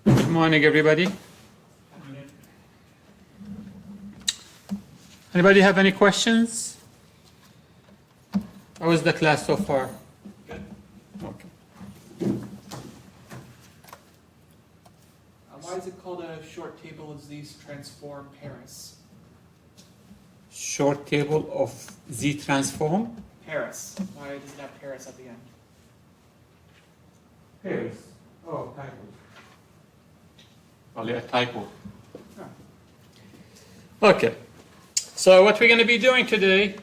Good morning, everybody. Anybody have any questions? How was the class so far? Good. Okay. Why is it called a short table of these transform Paris? Short table of Z transform. Paris. Why does it have Paris at the end? Paris. Oh, typo. Probably a typo. Okay. So what we're going to be doing today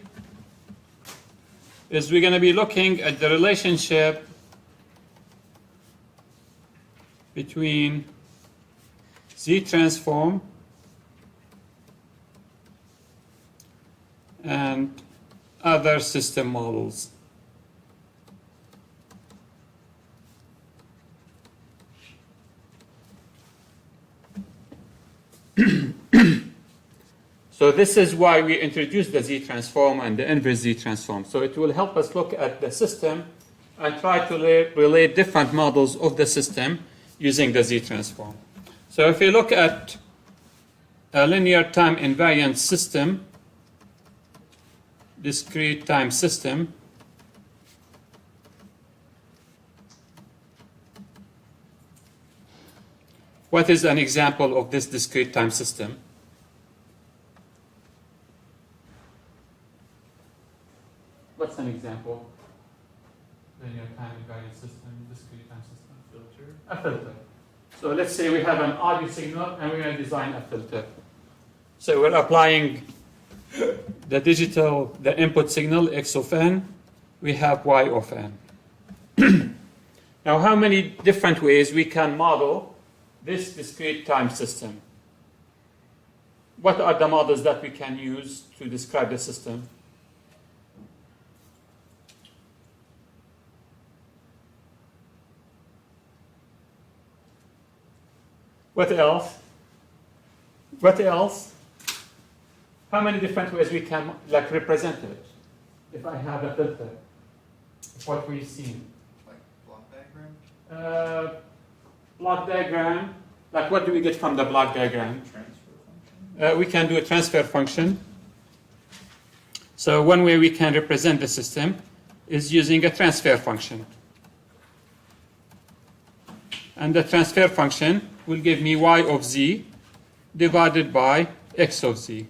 is we're going to be looking at the relationship between Z transform and other system models. So this is why we introduced the Z transform and the inverse Z transform. So it will help us look at the system and try to relate different models of the system using the Z transform. So if we look at a linear time invariant system, discrete time system, what is an example of this discrete time system? What's an example? Linear time invariant system, discrete time system. Filter. A filter. So let's say we have an audio signal and we're going to design a filter. So we're applying the input signal x of n, we have y of n. Now how many different ways we can model this discrete time system? What are the models that we can use to describe the system? What else? What else? How many different ways we can represent it? If I have a filter, what we've seen. Like block diagram? Block diagram. Like what do we get from the block diagram? Transfer function? We can do a transfer function. So one way we can represent the system is using a transfer function. And the transfer function will give me y of z divided by x of z.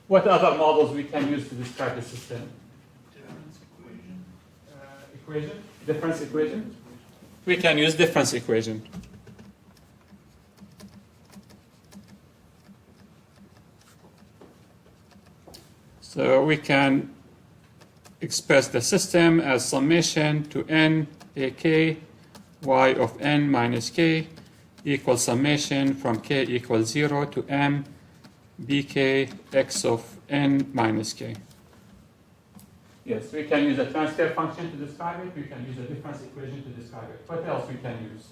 What other models we can use to describe the system? Difference equation? Equation? Difference equation? We can use difference equation. So we can express the system as summation to n ak y of n minus k equals summation from k equals 0 to m bk x of n minus k. Yes, we can use a transfer function to describe it. We can use a difference equation to describe it. What else we can use?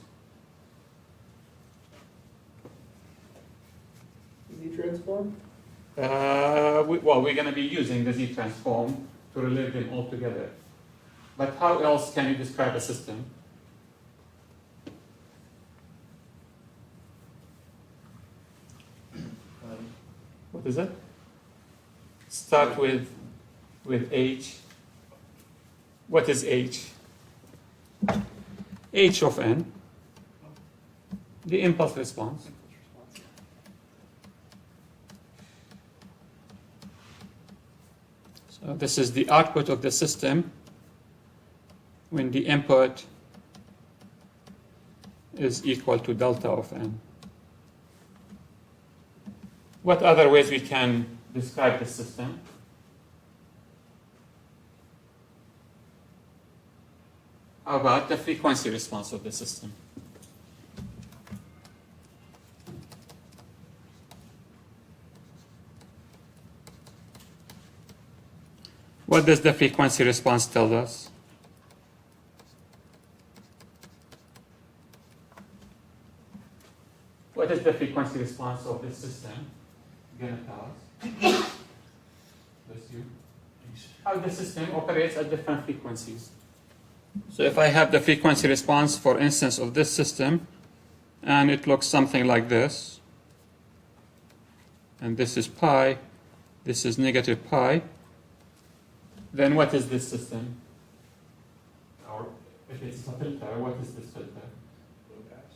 Z transform? We're going to be using the Z transform to relate them all together. But how else can you describe a system? What is it? Start with H. What is H? H of n. The impulse response. So this is the output of the system when the input is equal to delta of n. What other ways we can describe the system? How about the frequency response of the system? What does the frequency response tell us? What is the frequency response of this system going to tell us? Bless you. How the system operates at different frequencies. So if I have the frequency response, for instance, of this system, and it looks something like this. And this is pi, this is negative pi. Then what is this system? Or if it's a filter, what is this filter?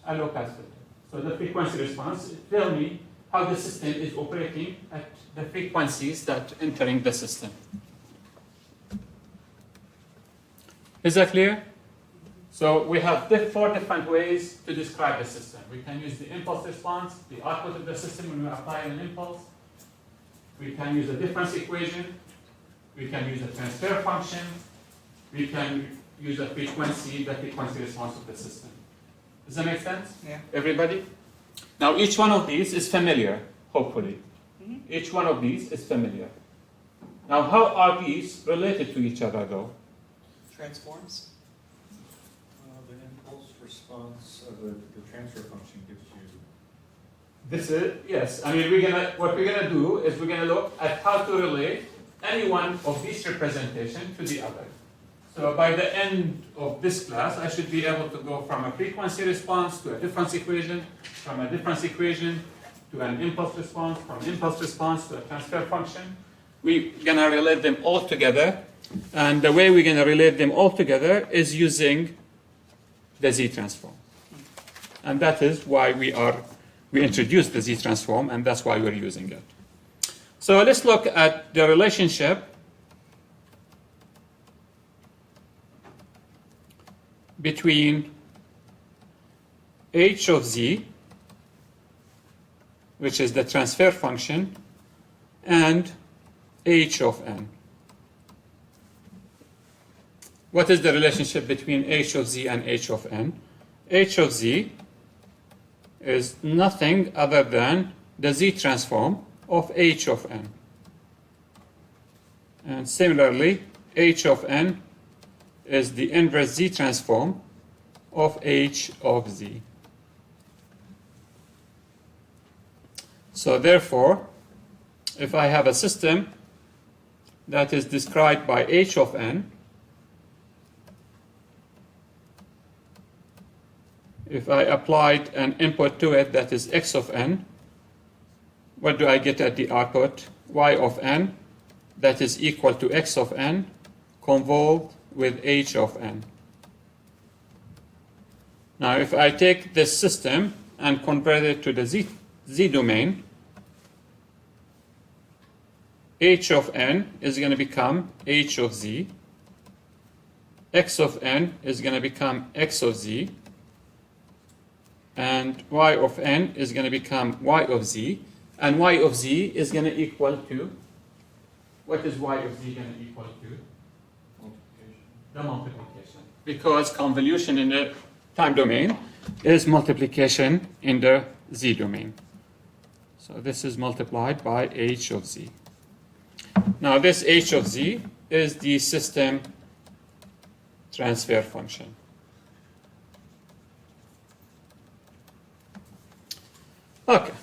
A low pass filter. So the frequency response, tell me how the system is operating at the frequencies that entering the system. Is that clear? So we have 4 different ways to describe the system. We can use the impulse response, the output of the system when we apply an impulse. We can use a difference equation. We can use a transfer function. We can use a frequency, the frequency response of the system. Does that make sense? Yeah. Everybody? Now each one of these is familiar, hopefully. Each one of these is familiar. Now how are these related to each other though? Transforms. The impulse response, the transfer function gives you. This is, yes, I mean what we're gonna do is we're gonna look at how to relate any one of these representations to the other. So by the end of this class, I should be able to go from a frequency response to a difference equation, from a difference equation to an impulse response, from impulse response to a transfer function. We're gonna relate them all together, and the way we're gonna relate them all together is using the Z-transform. And that is why we introduced the Z-transform, and that's why we're using it. So let's look at the relationship between h of z, which is the transfer function, and h of n. What is the relationship between h of z and h of n? H of z is nothing other than the z-transform of h of n. And similarly, h of n is the inverse z-transform of h of z. So therefore, if I have a system that is described by h of n, if I applied an input to it that is x of n, what do I get at the output? Y of n, that is equal to x of n, convolved with h of n. Now, if I take this system and convert it to the z domain, h of n is going to become h of z, x of n is going to become x of z, and y of n is going to become y of z, and y of z is going to equal to, what is y of z going to equal to? The multiplication. Because convolution in the time domain is multiplication in the z domain. So this is multiplied by h of z. Now this h of z is the system transfer function. Okay.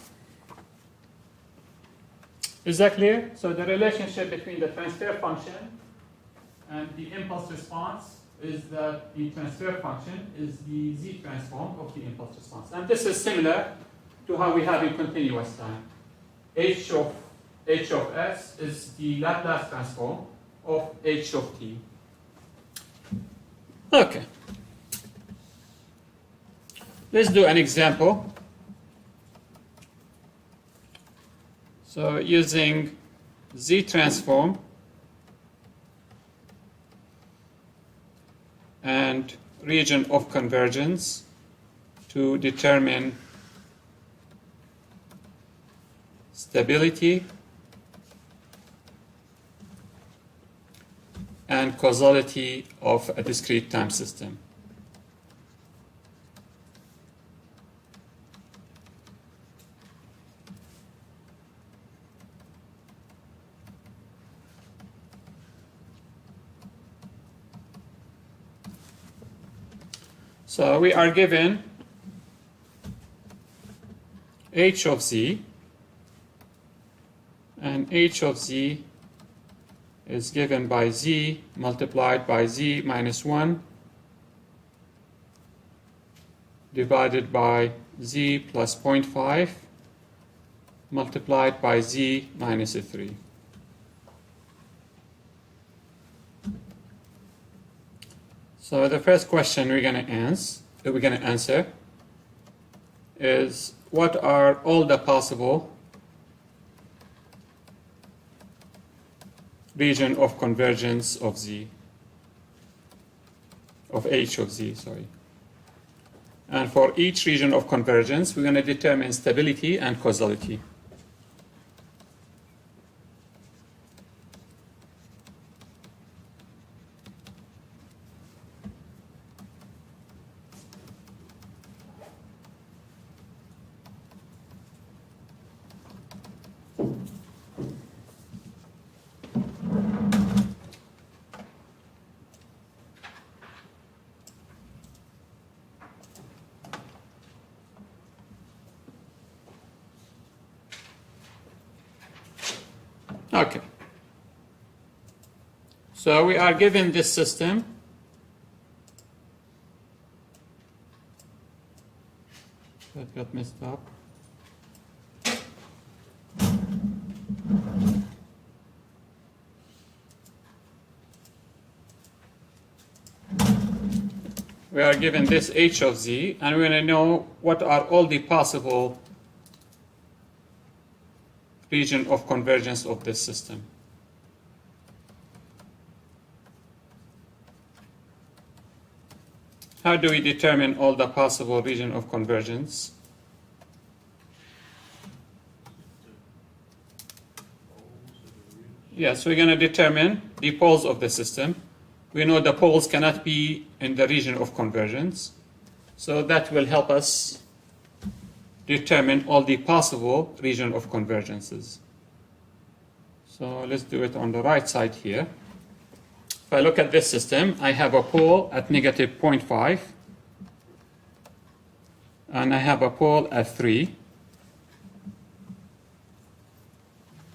Is that clear? So the relationship between the transfer function and the impulse response is that the transfer function is the z-transform of the impulse response. And this is similar to how we have in continuous time. H of s is the Laplace transform of h of t. Okay. Let's do an example. So using z-transform and region of convergence to determine stability and causality of a discrete time system. So we are given h of z, and h of z is given by z multiplied by z minus 1 divided by z plus 0.5 multiplied by z minus 3. So the first question we're going to answer is, what are all the possible region of convergence of z, of h of z, sorry. And for each region of convergence, we're going to determine stability and causality. Okay. So we are given this system. That got messed up. We are given this h of z, and we're going to know what are all the possible region of convergence of this system. How do we determine all the possible region of convergence? Yes, we're going to determine the poles of the system. We know the poles cannot be in the region of convergence, so that will help us determine all the possible region of convergences. So let's do it on the right side here. If I look at this system, I have a pole at negative 0.5, and I have a pole at 3.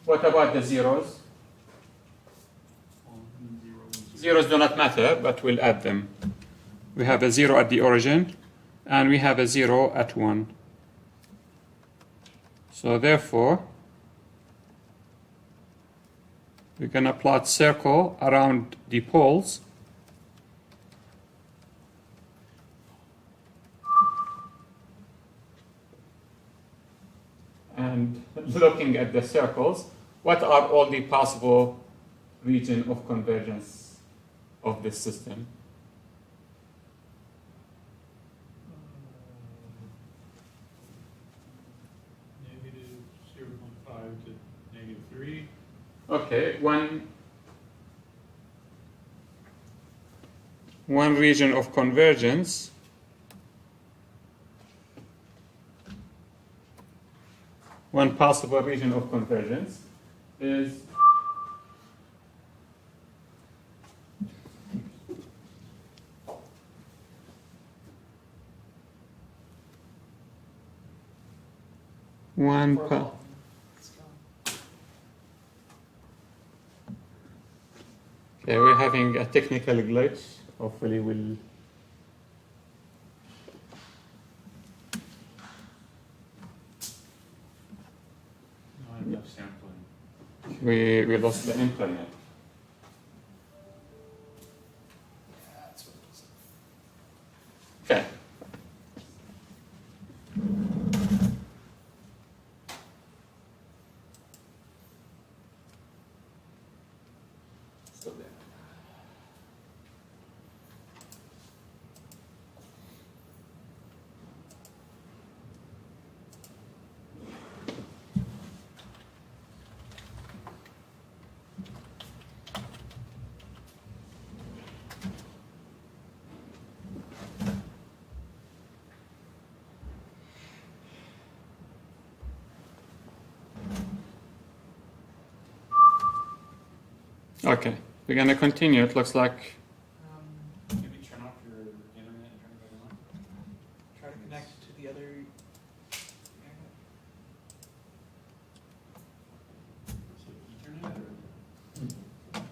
What about the zeros? Zeros do not matter, but we'll add them. We have a 0 at the origin, and we have a 0 at 1. So therefore, we're going to plot circle around the poles. And looking at the circles, what are all the possible region of convergence of this system? Negative 0.5 to negative 3. Okay, one region of convergence one possible region of convergence is Okay, we're having a technical glitch. Hopefully we'll Not enough sampling. we lost the internet. That's what it was. Okay. Still there. Okay, we're going to continue. It looks like Maybe turn off your internet and turn it back on. Try to connect to the other internet. So Ethernet or?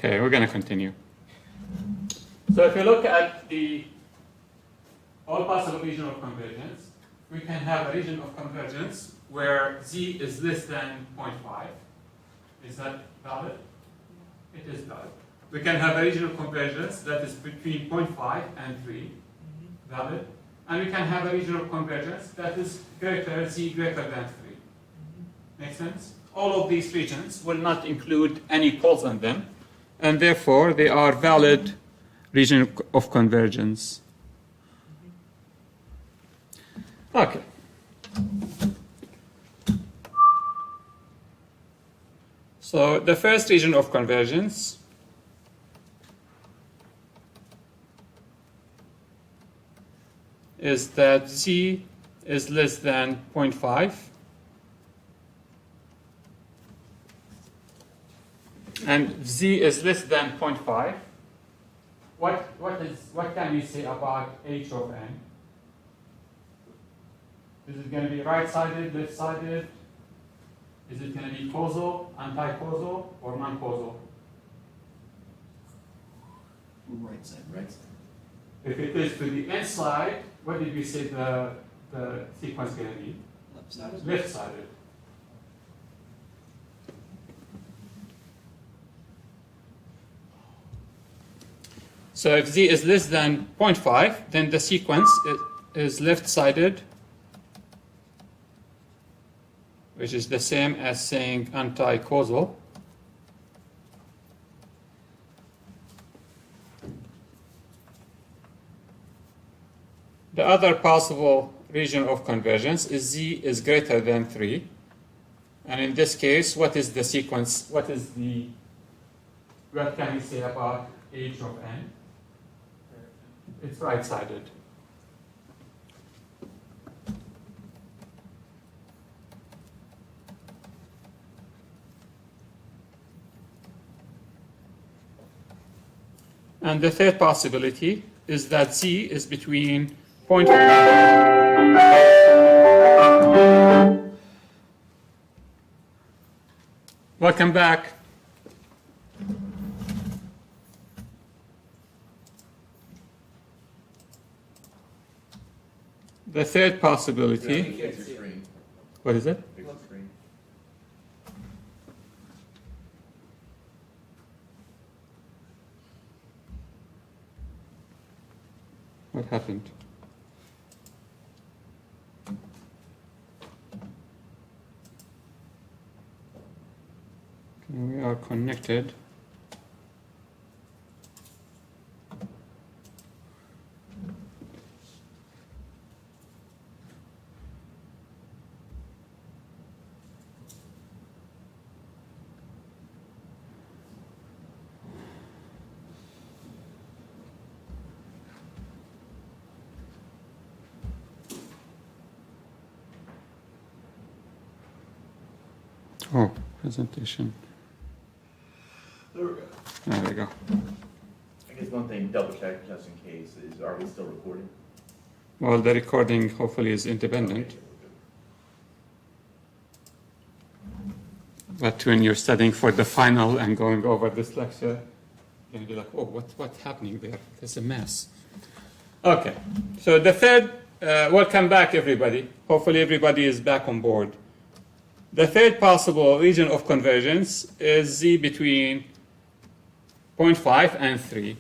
Okay, we're going to continue. So if you look at the all possible region of convergence, we can have a region of convergence where z is less than 0.5. Is that valid? It is valid. We can have a region of convergence that is between 0.5 and 3. Valid. And we can have a region of convergence that is z greater than 3. Make sense? All of these regions will not include any poles in them, and therefore they are valid region of convergence. Okay. So the first region of convergence is that z is less than 0.5 and z is less than 0.5. What can we say about h of n? Is it going to be right-sided, left-sided? Is it going to be causal, anti-causal, or non-causal? Right side, right side. If it is to the inside, what did we say the sequence going to be? Left side. Left-sided. So if z is less than 0.5, then the sequence is left-sided, which is the same as saying anti-causal. The other possible region of convergence is z is greater than 3. And in this case, what is the sequence? What can we say about h of n? It's right-sided. And the third possibility is that z is between 0.5. Welcome back. The third possibility. Big screen. What is it? Big screen. What happened? Okay, we are connected. Oh, presentation. There we go. There we go. I guess one thing, double check just in case, is are we still recording? Well, the recording hopefully is independent. Okay, But when you're studying for the final and going over this lecture, you're going to be like, oh, what's happening there? There's a mess. Okay, so the third, welcome back everybody. Hopefully everybody is back on board. The third possible region of convergence is z between 0.5 and 3.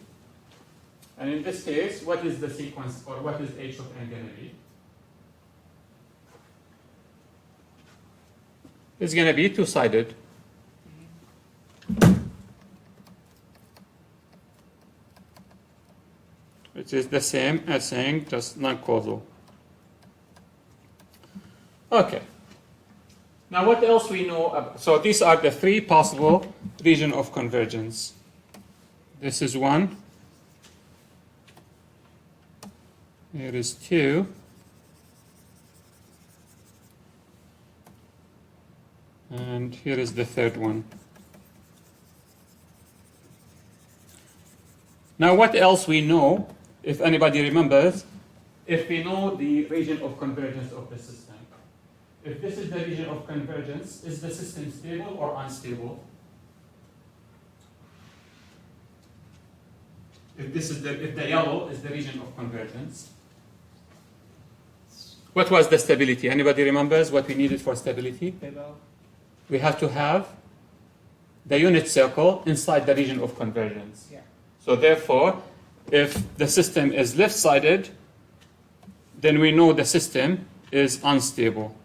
And in this case, what is the sequence, or what is h of n going to be? It's going to be two-sided. Which is the same as saying just non-causal. Okay. Now what else we know? So these are the three possible regions of convergence. This is one. Here is two. And here is the third one. Now what else we know, if anybody remembers, if we know the region of convergence of the system. If this is the region of convergence, is the system stable or unstable? if the yellow is the region of convergence. What was the stability? Anybody remembers what we needed for stability? We have to have the unit circle inside the region of convergence. Yeah. So therefore, if the system is left-sided, then we know the system is unstable.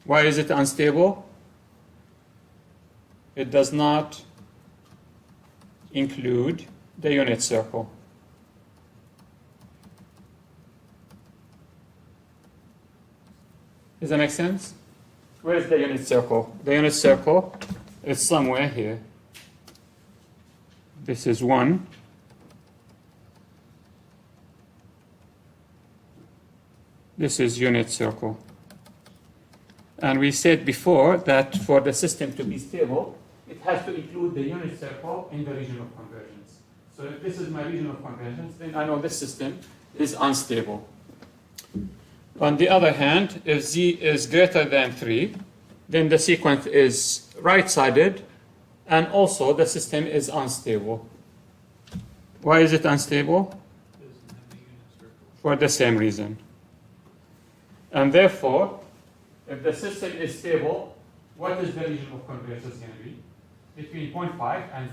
Why is it unstable? It does not include the unit circle. Does that make sense? Where is the unit circle? The unit circle is somewhere here. This is 1. This is unit circle. And we said before that for the system to be stable, it has to include the unit circle in the region of convergence. So if this is my region of convergence, then I know this system is unstable. On the other hand, if z is greater than 3, then the sequence is right-sided, and also the system is unstable. Why is it unstable? For the same reason. And therefore, if the system is stable, what is the region of convergence going to be? Between 0.5 and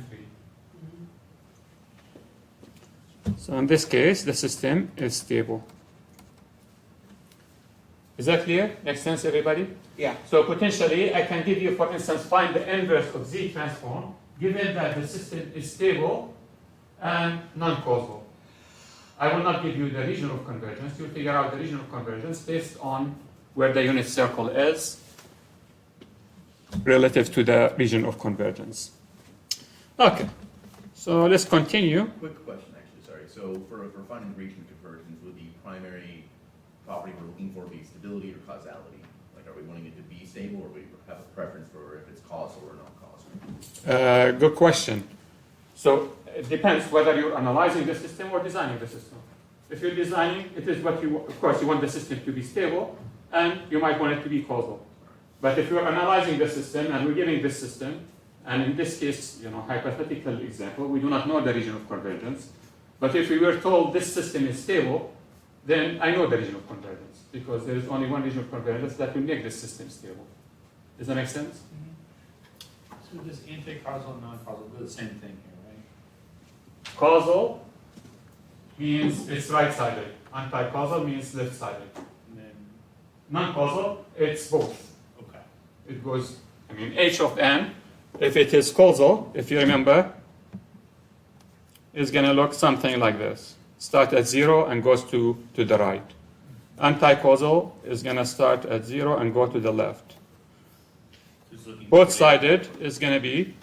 3. So in this case, the system is stable. Is that clear? Makes sense, everybody? Yeah. So potentially, I can give you, for instance, find the inverse of Z transform, given that the system is stable and non-causal. I will not give you the region of convergence. You'll figure out the region of convergence based on where the unit circle is relative to the region of convergence. Okay, so let's continue. Quick question, actually, sorry. So for finding the region of convergence, would the primary property we're looking for be stability or causality? Like, are we wanting it to be stable, or we have a preference for if it's causal or non-causal? Good question. So it depends whether you're analyzing the system or designing the system. If you're designing, it is what you, of course, you want the system to be stable, and you might want it to be causal. But if you're analyzing the system and we're giving this system, and in this case, hypothetical example, we do not know the region of convergence. But if we were told this system is stable, then I know the region of convergence, because there is only one region of convergence that will make this system stable. Does that make sense? So this anti-causal and non-causal do the same thing here, right? Causal means it's right-sided. Anti-causal means left-sided. And then, Non-causal, it's both. okay. It goes, h of n, if it is causal, if you remember, is going to look something like this. Start at 0 and goes to the right. Anti-causal is going to start at 0 and go to the left. Both-sided is going to be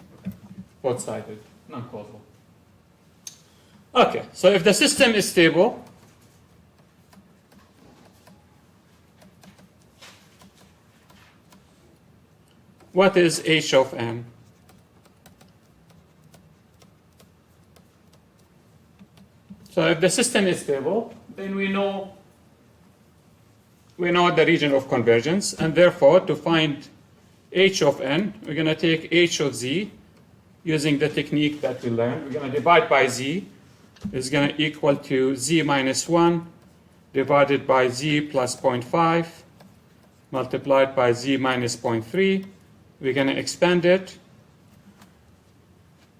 both-sided, non-causal. Okay, so if the system is stable, what is h of n? So if the system is stable, then we know the region of convergence, and therefore to find h of n, we're going to take h of z using the technique that we learned. We're going to divide by z. Is going to equal to z minus 1 divided by z plus 0.5 multiplied by z minus 0.3. We're going to expand it,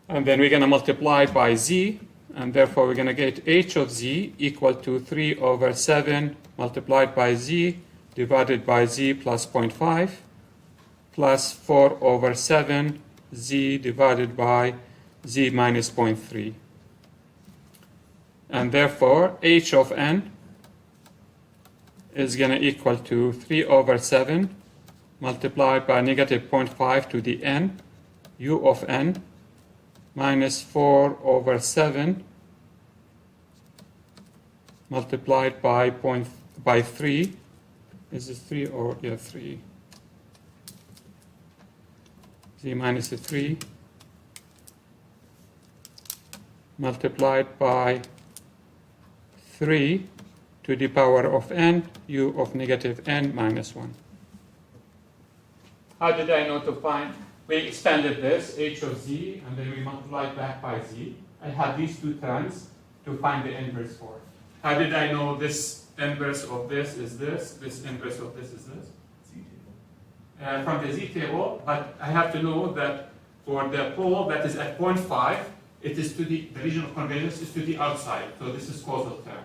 and then we're going to multiply by z, and therefore we're going to get h of z equal to 3 over 7 multiplied by z divided by z plus 0.5 plus 4 over 7 z divided by z minus 0.3. And therefore, h of n is going to equal to 3 over 7 multiplied by negative 0.5 to the n, u of n, minus 4 over 7 multiplied by 3. Is this 3 or, yeah, 3. Z minus 3 multiplied by 3 to the power of n, u of negative n minus 1. How did I know to find we expanded this, h of z, and then we multiplied back by z. I have these two terms to find the inverse for. How did I know this inverse of this is this inverse of this is this? Z table. From the z table, but I have to know that for the pole that is at 0.5, it is to the region of convergence is to the outside, so this is causal term.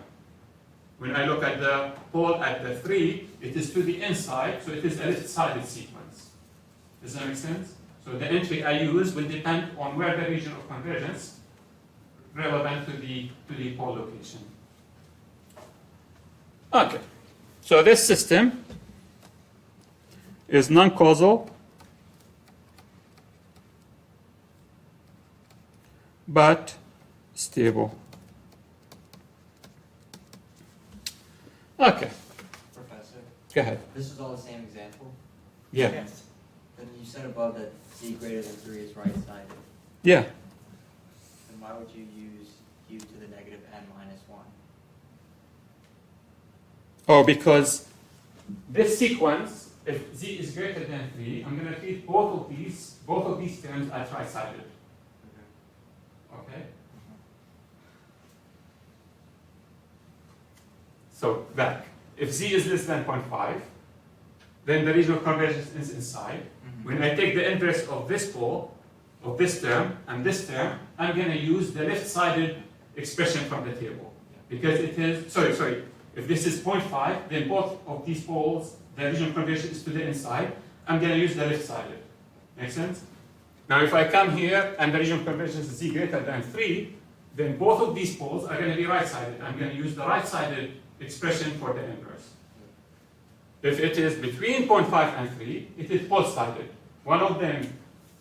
When I look at the pole at the 3, it is to the inside, so it is a left-sided sequence. Does that make sense? So the entry I use will depend on where the region of convergence relevant to the pole location. Okay, so this system is non-causal, but stable. Okay, Professor, go ahead. this is all the same example? Yeah. Yes. Then you said above that z greater than 3 is right-sided. Yeah. Then why would you use u to the negative n minus 1? Oh, because this sequence, if z is greater than 3, I'm going to treat both of these terms as right-sided. Okay? So back. If z is less than 0.5, then the region of convergence is inside. When I take the inverse of this pole, of this term, and this term, I'm going to use the left-sided expression from the table. Because it is, sorry, if this is 0.5, then both of these poles, the region of convergence is to the inside. I'm going to use the left-sided. Make sense? Now, if I come here and the region of convergence is z greater than 3, then both of these poles are going to be right-sided. I'm going to use the right-sided expression for the inverse. If it is between 0.5 and 3, it is both-sided. One of them,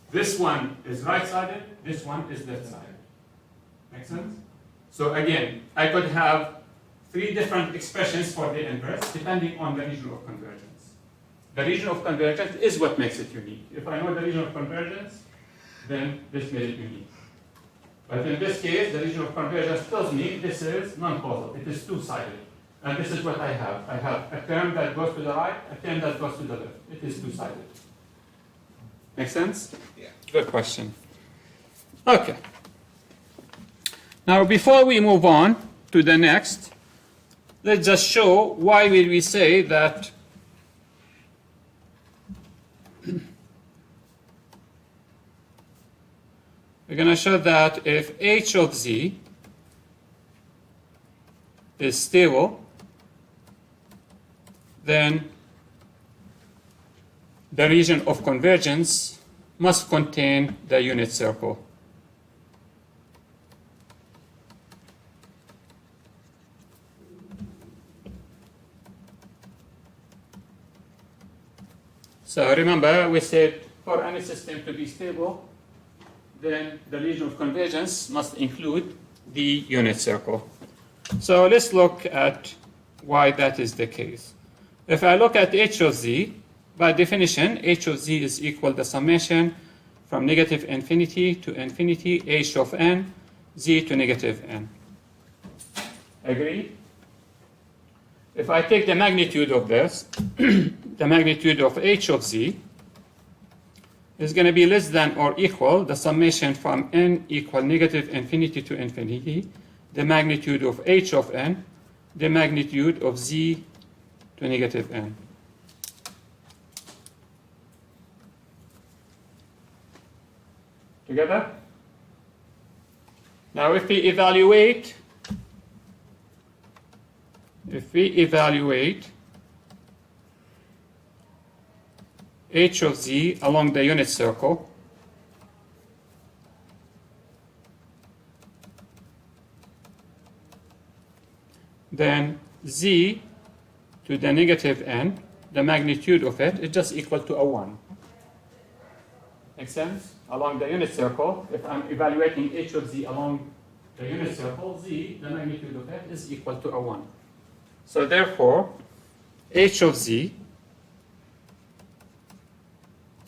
this one is right-sided, this one is left-sided. Make sense? So again, I could have 3 different expressions for the inverse depending on the region of convergence. The region of convergence is what makes it unique. If I know the region of convergence, then this makes it unique. But in this case, the region of convergence tells me this is non-causal. It is two-sided. And this is what I have. I have a term that goes to the right, a term that goes to the left. It is two-sided. Make sense? Yeah. Good question. Okay. Now, before we move on to the next, let's just show why will we say that we're going to show that if h of z is stable, then the region of convergence must contain the unit circle. So remember, we said for any system to be stable, then the region of convergence must include the unit circle. So let's look at why that is the case. If I look at h of z, by definition, h of z is equal to the summation from negative infinity to infinity, h of n, z to negative n. Agree? If I take the magnitude of this, the magnitude of h of z is going to be less than or equal the summation from n equal negative infinity to infinity, the magnitude of h of n, the magnitude of z to negative n. Together? Now if we evaluate h of z along the unit circle, then z to the negative n, the magnitude of it is just equal to a 1. Make sense? Along the unit circle, if I'm evaluating h of z along the unit circle, z, the magnitude of it is equal to a 1. So therefore, h of z,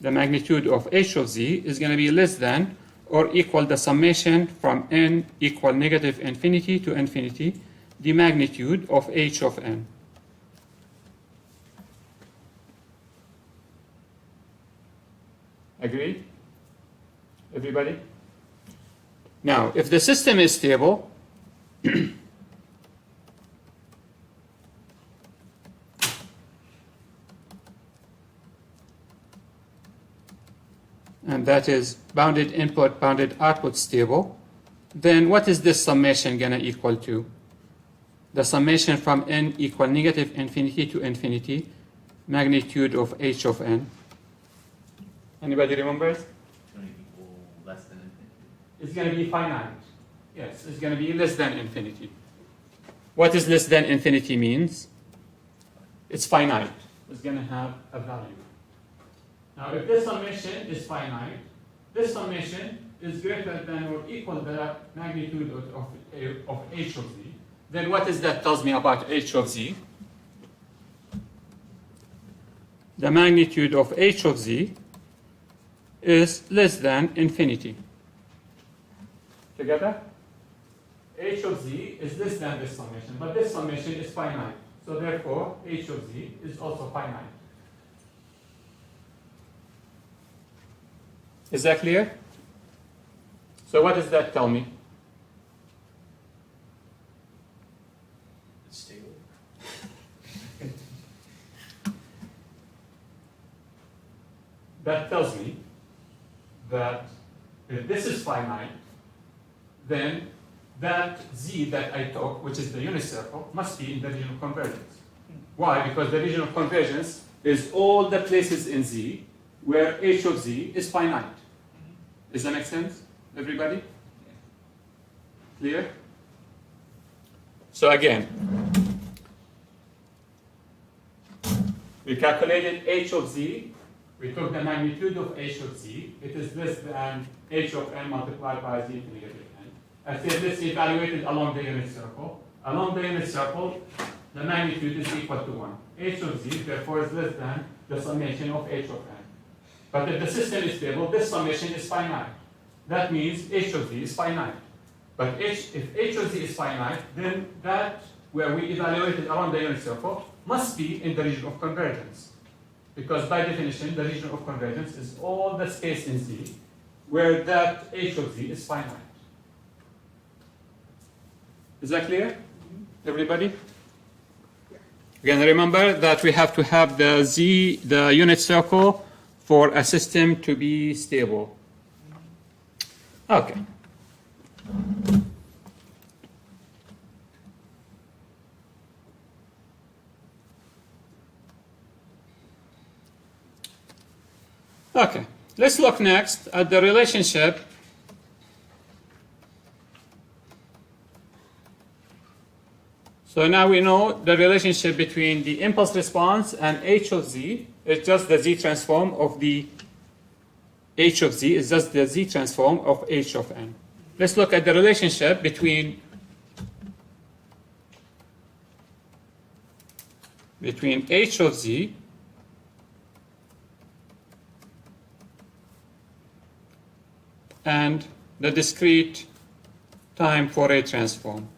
the magnitude of h of z is going to be less than or equal the summation from n equal negative infinity to infinity, the magnitude of h of n. Agreed? Everybody? Now, if the system is stable, and that is bounded input, bounded output stable, then what is this summation going to equal to? The summation from n equal negative infinity to infinity, magnitude of h of n. Anybody remembers? It's going to equal less than infinity. It's going to be finite. Yes, it's going to be less than infinity. What is less than infinity means? It's finite. It's going to have a value. Now, if this summation is finite, this summation is greater than or equal to the magnitude of h of z, then what is that tells me about h of z? The magnitude of h of z is less than infinity. Together? H of z is less than this summation, but this summation is finite. So therefore, h of z is also finite. Is that clear? So what does that tell me? It's stable. That tells me that if this is finite, then that z that I took, which is the unit circle, must be in the region of convergence. Why? Because the region of convergence is all the places in z where h of z is finite. Does that make sense, everybody? Clear? So again, we calculated h of z. We took the magnitude of h of z. It is less than h of n multiplied by z to negative n. I said let's evaluate it along the unit circle. Along the unit circle, the magnitude is equal to 1. H of z, therefore, is less than the summation of h of n. But if the system is stable, this summation is finite. That means h of z is finite. But if h of z is finite, then that where we evaluated around the unit circle must be in the region of convergence. Because by definition, the region of convergence is all the space in z where that h of z is finite. Is that clear? Everybody? Again, remember that we have to have the unit circle for a system to be stable. Okay. Okay, let's look next at the relationship So now we know the relationship between the impulse response and h of z is just the z transform of the h of z is just the z transform of h of n. Let's look at the relationship between h of z and the discrete time Fourier transform.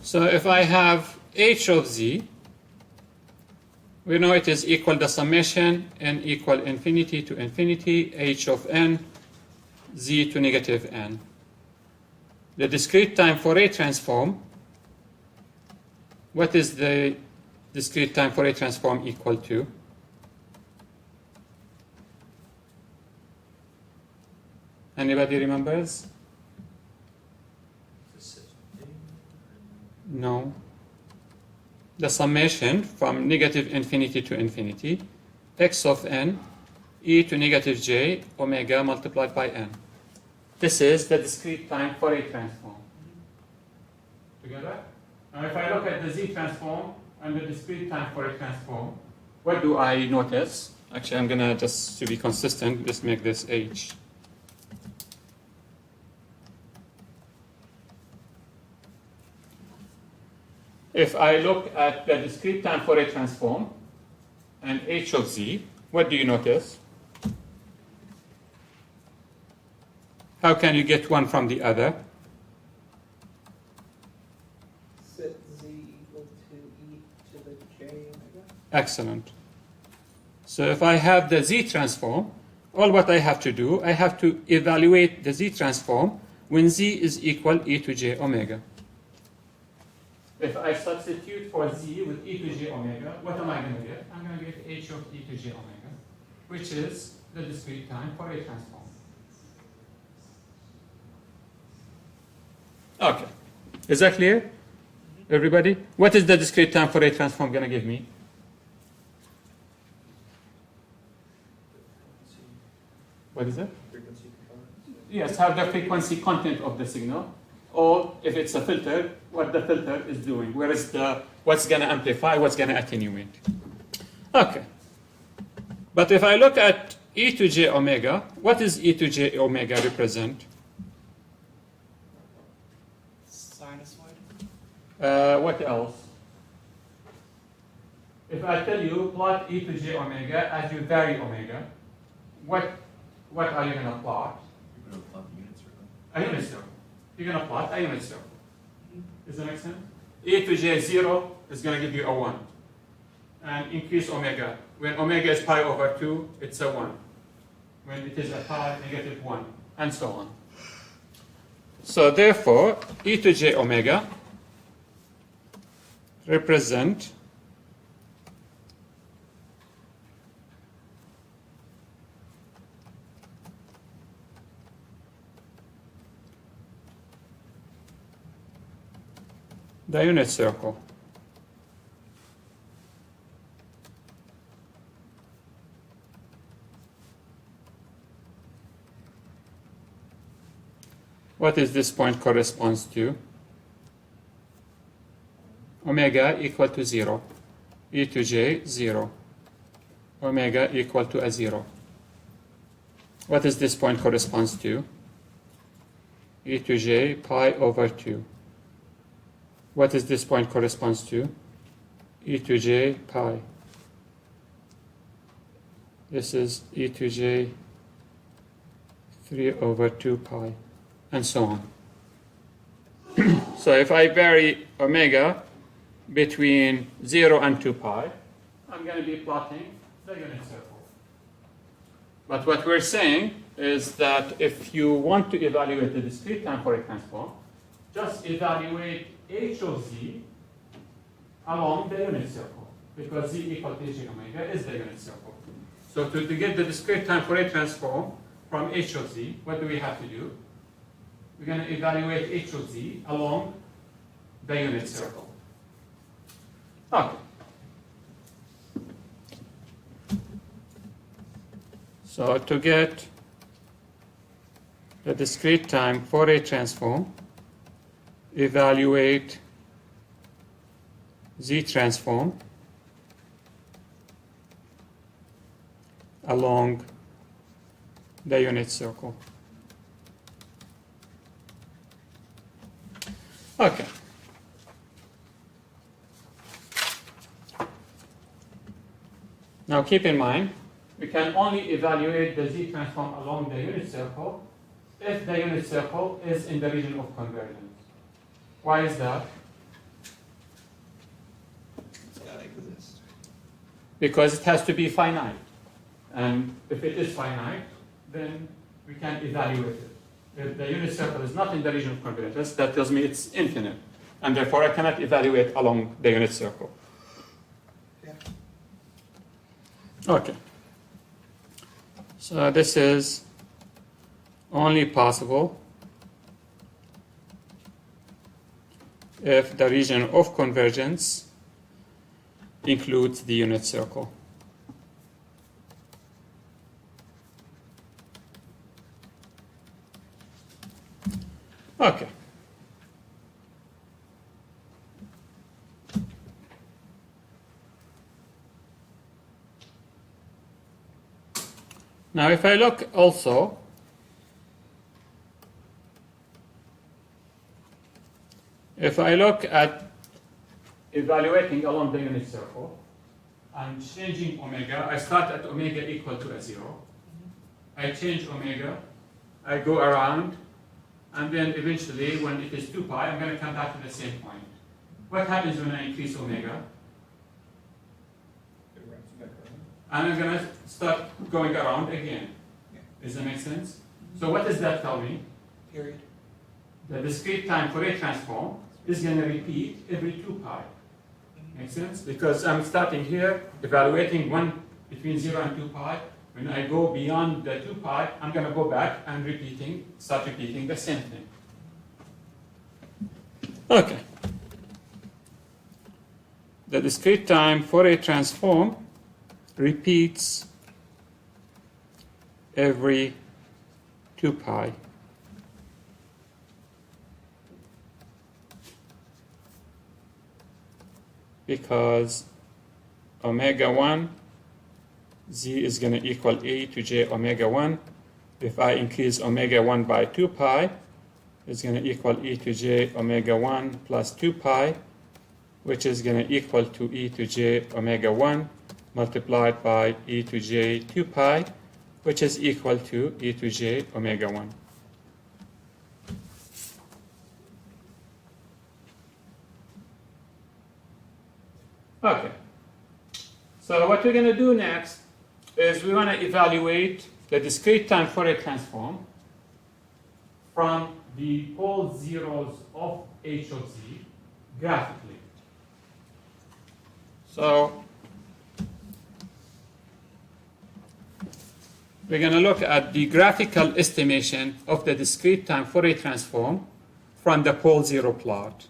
So if I have h of z, we know it is equal the summation n equal infinity to infinity h of n z to negative n. The discrete time Fourier transform, what is the discrete time Fourier transform equal to? Anybody remembers? No. The summation from negative infinity to infinity, x of n e to negative j omega multiplied by n. This is the discrete time Fourier transform. Together? Now if I look at the z transform and the discrete time Fourier transform, what do I notice? Actually, I'm going to just to be consistent, just make this h. If I look at the discrete time Fourier transform and h of z, what do you notice? How can you get one from the other? Excellent. So if I have the Z transform, all what I have to do, I have to evaluate the Z transform when Z is equal e to j omega. If I substitute for Z with e to j omega, what am I going to get? I'm going to get h of e to j omega, which is the discrete time for a transform. Okay. Is that clear? Everybody? What is the discrete time for a transform going to give me? What is it? Frequency components. Yes, have the frequency content of the signal, or if it's a filter, what the filter is doing. Where is what's going to amplify, what's going to attenuate. Okay. But if I look at e to j omega, what does e to j omega represent? Sinusoid. What else? If I tell you plot e to j omega as you vary omega, what are you going to plot? You're going to plot the unit circle. A unit circle. You're going to plot a unit circle. Does that make sense? E to j 0 is going to give you a 1. And increase omega. When omega is pi over 2, it's a 1. When it is a pi, negative 1, and so on. So therefore, e to j omega represent the unit circle. What is this point corresponds to? Omega equal to 0. E to j, 0. Omega equal to a 0. What is this point corresponds to? E to j, pi over 2. What is this point corresponds to? E to j, pi. This is e to j, 3 over 2 pi, and so on. So if I vary omega between 0 and 2 pi, I'm going to be plotting the unit circle. But what we're saying is that if you want to evaluate the discrete time for a transform, just evaluate h of z along the unit circle, because z equal to j omega is the unit circle. So to get the discrete time for a transform from h of z, what do we have to do? We're going to evaluate h of z along the unit circle. Okay. So to get the discrete time for a transform, evaluate z transform along the unit circle. Okay. Now keep in mind, we can only evaluate the z transform along the unit circle if the unit circle is in the region of convergence. Why is that? It's gotta exist. Because it has to be finite. And if it is finite, then we can evaluate it. If the unit circle is not in the region of convergence, that tells me it's infinite. And therefore, I cannot evaluate along the unit circle. Yeah. Okay. So this is only possible if the region of convergence includes the unit circle. Okay. Now if I look also at evaluating along the unit circle, I'm changing omega. I start at omega equal to a 0. I change omega. I go around. And then eventually, when it is 2 pi, I'm going to come back to the same point. What happens when I increase omega? and I'm going to start going around again. Does that make sense? So what does that tell me? Period. The discrete time Fourier transform is going to repeat every 2 pi. Make sense? Because I'm starting here, evaluating one between 0 and 2 pi. When I go beyond the 2 pi, I'm going to go back and start repeating the same thing. Okay. The discrete time Fourier transform repeats every 2 pi. Because omega 1 z is going to equal e to j omega 1. If I increase omega 1 by 2 pi, it's going to equal e to j omega 1 plus 2 pi, which is going to equal to e to j omega 1 multiplied by e to j 2 pi, which is equal to e to j omega 1. Okay. So what we're going to do next is we want to evaluate the discrete time Fourier transform from the pole zeros of h of z graphically. So we're going to look at the graphical estimation of the discrete time Fourier transform from the pole zero plot.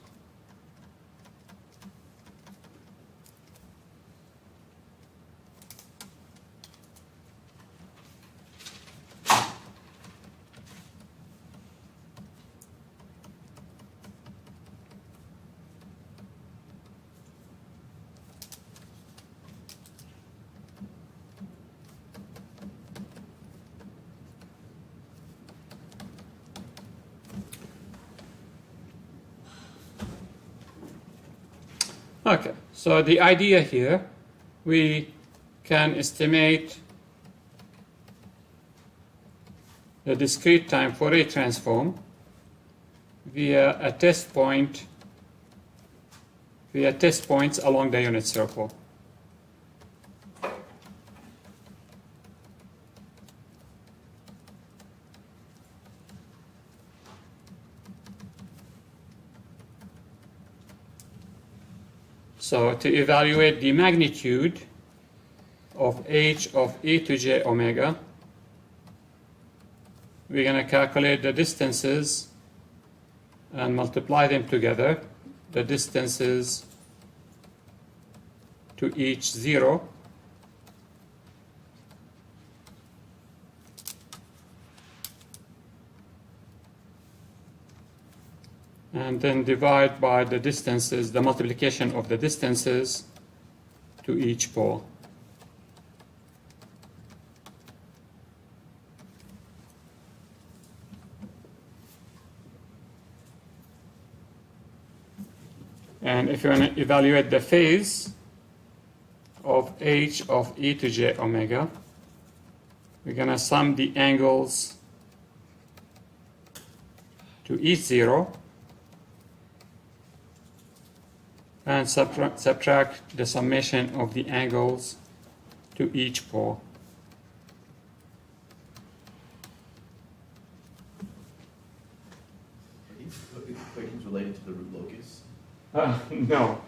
Okay, so the idea here, we can estimate the discrete time Fourier transform via test points along the unit circle. So to evaluate the magnitude of h of e to j omega, we're going to calculate the distances and multiply them together, the distances to each zero. And then divide by the distances, the multiplication of the distances to each pole. And if you want to evaluate the phase of h of e to j omega, we're going to sum the angles to each zero and subtract the summation of the angles to each pole. Are these equations related to the root locus? No,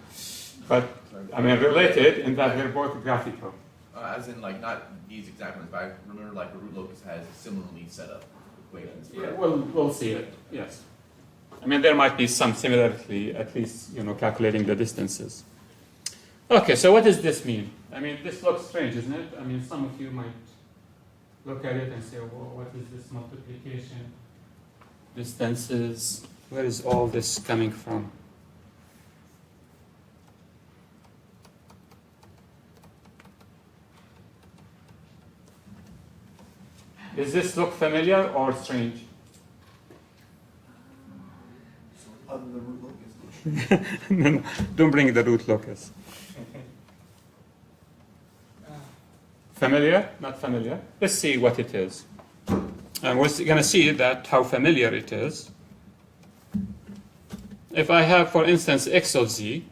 but I mean related in that they're both graphical. As in, like, not these exact ones, but I remember, like, the root locus has similarly set up equations. Yeah, we'll see it, yes. I mean, there might be some similarity, at least, calculating the distances. Okay, so what does this mean? I mean, this looks strange, isn't it? I mean, some of you might look at it and say, well, what is this multiplication? Distances, where is all this coming from? Does this look familiar or strange? Other than the root locus. No, don't bring the root locus. Familiar? Not familiar? Let's see what it is. And we're going to see that how familiar it is. If I have, for instance, x of z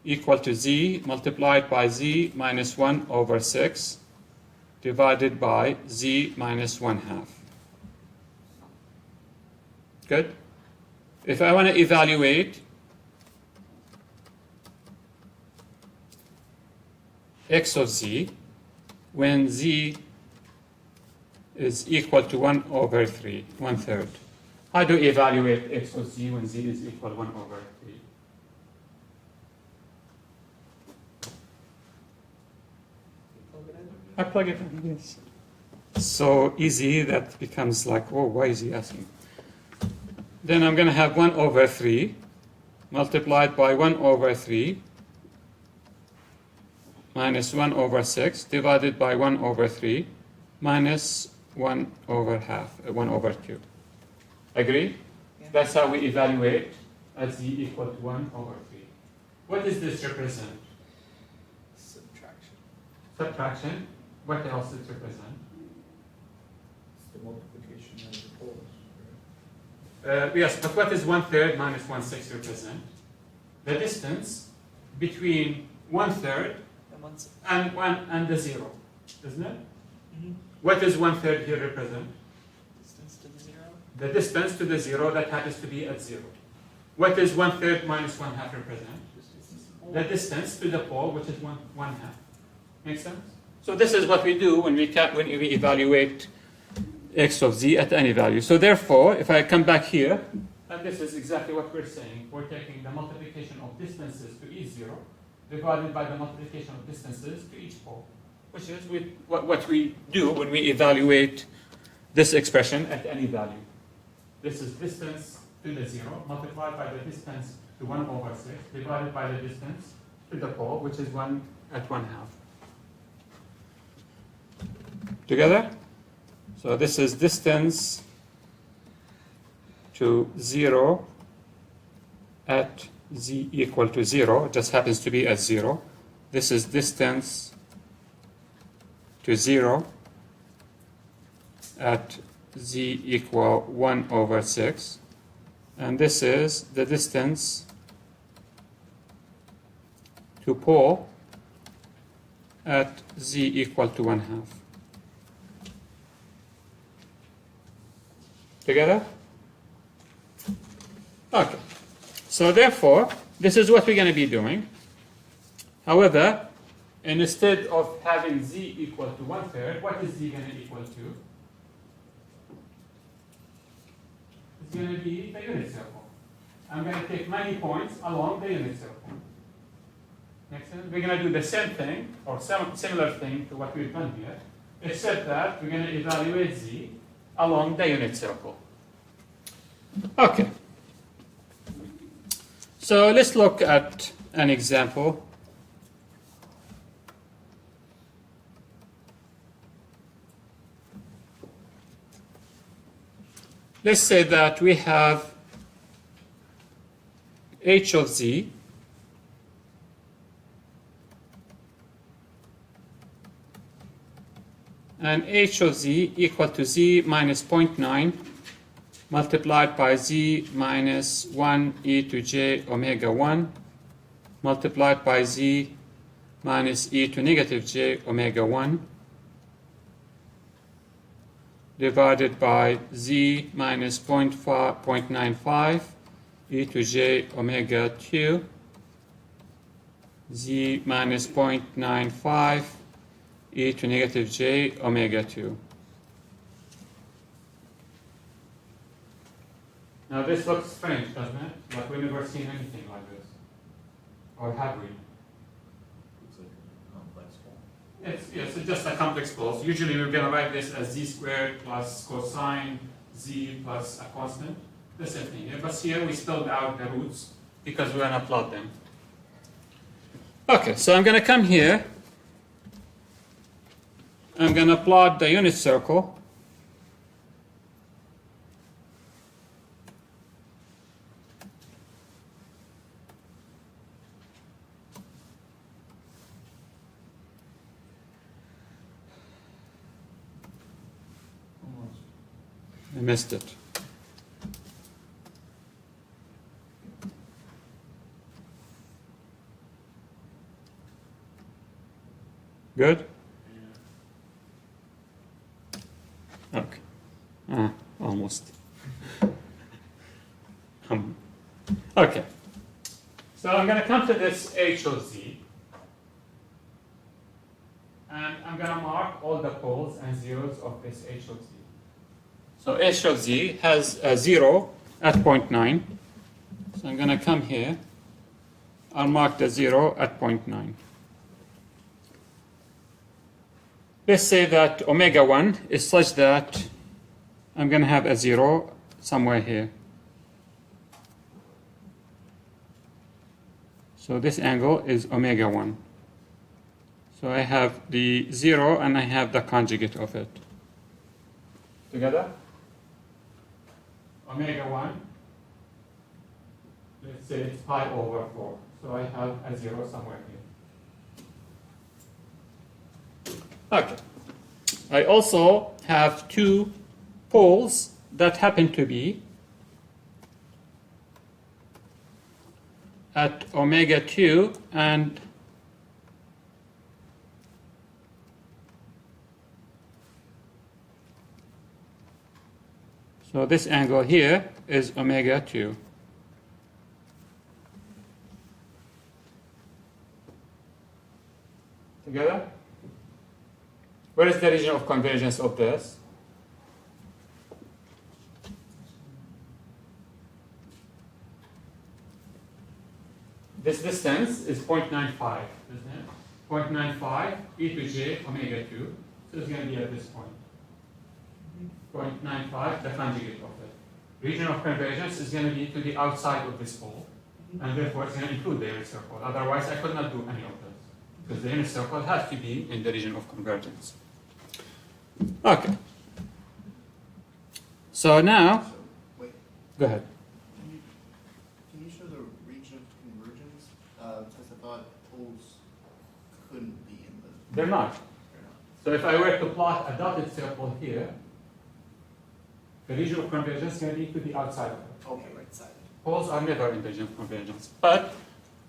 equal to z multiplied by z minus 1 over 6 divided by z minus 1/2. Good? If I want to evaluate x of z when z is equal to 1 over 3, 1/3. How do you evaluate x of z when z is equal to 1 over 3? I plug it in, yes. So easy that becomes like, oh, why is he asking? Then I'm going to have 1 over 3 multiplied by 1 over 3 minus 1 over 6 divided by 1 over 3 minus 1 over 1 over 2. Agree? Yeah. That's how we evaluate at z equal to 1 over 3. What does this represent? Subtraction. Subtraction. What else does it represent? It's the multiplication of the poles, Yes, but what is 1/3 minus 1/6 represent? The distance between 1/3 And once. and the 0, isn't it? Mm-hmm. What does 1/3 here represent? Distance to the 0. The distance to the 0 that happens to be at 0. What does 1/3 minus 1/2 represent? The distance to the pole, which is 1/2. Make sense? So this is what we do when we evaluate x of z at any value. So therefore, if I come back here, and this is exactly what we're saying. We're taking the multiplication of distances to each 0 divided by the multiplication of distances to each pole, which is what we do when we evaluate this expression at any value. This is distance to the 0 multiplied by the distance to 1 over 6 divided by the distance to the pole, which is 1 at 1/2. Together? So this is distance to 0 at z equal to 0. It just happens to be at 0. This is distance to 0 at z equal 1 over 6. And this is the distance to pole at z equal to 1/2. Together? Okay. So therefore, this is what we're going to be doing. However, instead of having z equal to 1/3, what is z going to equal to? It's going to be the unit circle. I'm going to take many points along the unit circle. Makes sense? We're going to do the same thing, or similar thing to what we've done here, except that we're going to evaluate z along the unit circle. Okay. So let's look at an example. Let's say that we have h of z and h of z equal to z minus 0.9 multiplied by z minus 1 e to j omega 1 multiplied by z minus e to negative j omega 1 divided by z minus 0.95 e to j omega 2 z minus 0.95 e to negative j omega 2. Now this looks strange, doesn't it? Like we've never seen anything like this. Or have we? Looks like a complex form. Yes, it's just a complex pole. Usually we're going to write this as z squared plus cosine z plus a constant. The same thing here. But here we spelled out the roots because we're going to plot them. Okay, so I'm going to come here. I'm going to plot the unit circle. I missed it. Good? Yeah. Okay. Almost. Okay. So I'm going to come to this H of Z. And I'm going to mark all the poles and zeros of this H of Z. So H of Z has a 0 at point 9. So I'm going to come here. I'll mark the 0 at point 9. Let's say that omega 1 is such that I'm going to have a 0 somewhere here. So this angle is omega 1. So I have the 0 and I have the conjugate of it. Together? Omega 1, let's say it's pi over 4. So I have a 0 somewhere here. Okay. I also have two poles that happen to be at omega 2 and so this angle here is omega 2. Together? Where is the region of convergence of this? This distance is 0.95, isn't it? 0.95 e to j omega 2. So it's going to be at this point. 0.95, the conjugate of it. Region of convergence is going to be to the outside of this pole, and therefore it's going to include the unit circle. Otherwise, I could not do any of this, because the unit circle has to be in the region of convergence. Okay. So now, So, wait, go ahead. can you show the region of convergence? Because I thought poles couldn't be in the. They're not. They're not. So if I were to plot a dotted circle here, the region of convergence is going to be to the outside of it. Okay, right side. Poles are never in the region of convergence. But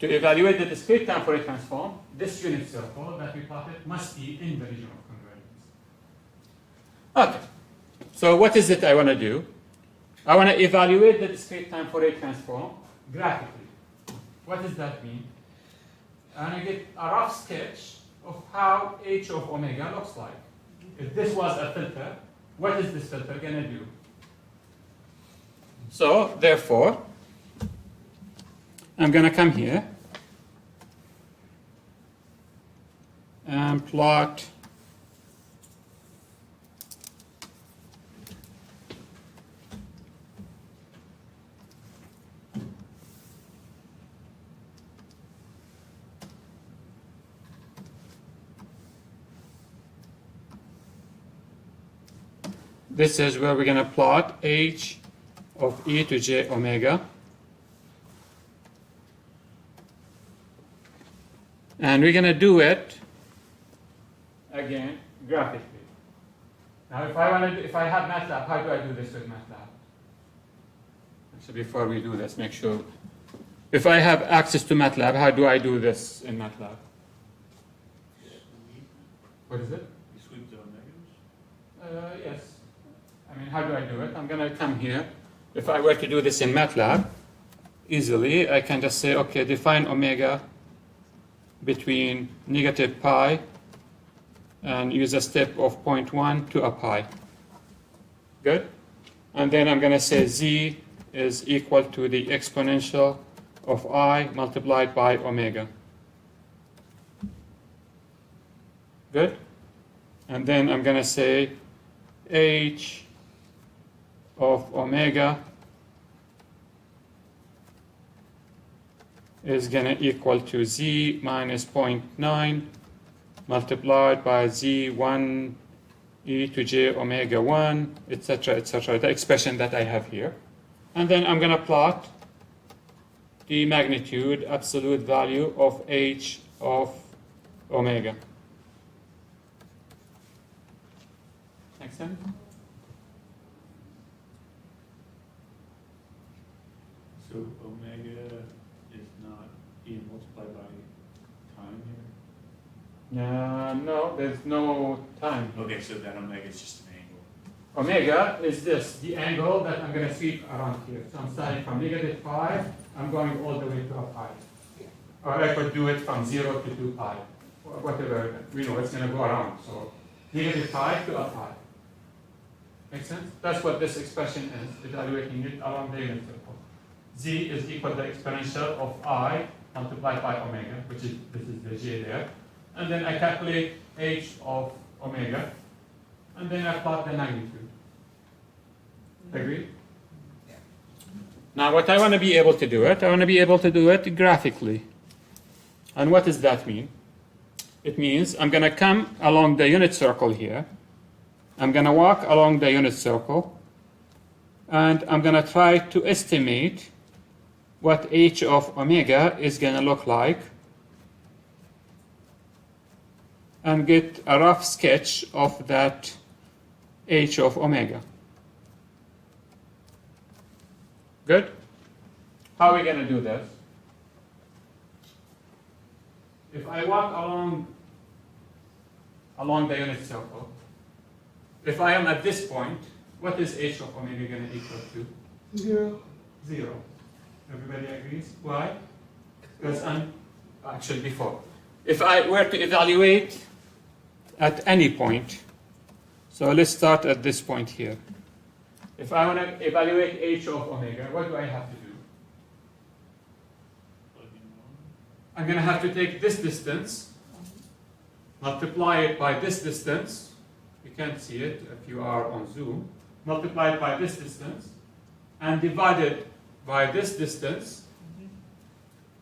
to evaluate the discrete time Fourier transform, this unit circle that we plotted must be in the region of convergence. Okay. So what is it I want to do? I want to evaluate the discrete time Fourier transform graphically. What does that mean? I want to get a rough sketch of how h of omega looks like. If this was a filter, what is this filter going to do? So, therefore, I'm going to come here and plot this is where we're going to plot h of e to j omega. And we're going to do it again graphically. Now, if I have MATLAB, how do I do this with MATLAB? So before we do this, make sure. If I have access to MATLAB, how do I do this in MATLAB? What is it? You sweep the negatives? Yes. I mean, how do I do it? I'm going to come here. If I were to do this in MATLAB, easily, I can just say, okay, define omega between negative pi and use a step of 0.1 to a pi. Good? And then I'm going to say z is equal to the exponential of I multiplied by omega. Good? And then I'm going to say h of omega is going to equal to z minus 0.9 multiplied by z1 e to j omega 1, etc., the expression that I have here. And then I'm going to plot the magnitude, absolute value of h of omega. Make sense? So omega is not being multiplied by time here? No, there's no time. Okay, so that omega is just an angle. Omega is this, the angle that I'm going to sweep around here. So I'm starting from negative pi, I'm going all the way to a pi. Or I could do it from 0 to 2 pi, or whatever, we know it's going to go around. So negative pi to a pi. Make sense? That's what this expression is, evaluating it along the unit circle. Z is equal to the exponential of I multiplied by omega, which is, this is the J there. And then I calculate h of omega, and then I plot the magnitude. Agree? Yeah. Now what I want to be able to do it, I want to be able to do it graphically. And what does that mean? It means I'm going to come along the unit circle here. I'm going to walk along the unit circle, and I'm going to try to estimate what h of omega is going to look like, and get a rough sketch of that h of omega. Good? How are we going to do this? If I walk along the unit circle, if I am at this point, what is h of omega going to equal to? 0. 0. Everybody agrees? Why? Because I'm actually before. If I were to evaluate at any point, so let's start at this point here. If I want to evaluate h of omega, what do I have to do? I'm going to have to take this distance, multiply it by this distance. You can't see it if you are on Zoom. Multiply it by this distance, and divide it by this distance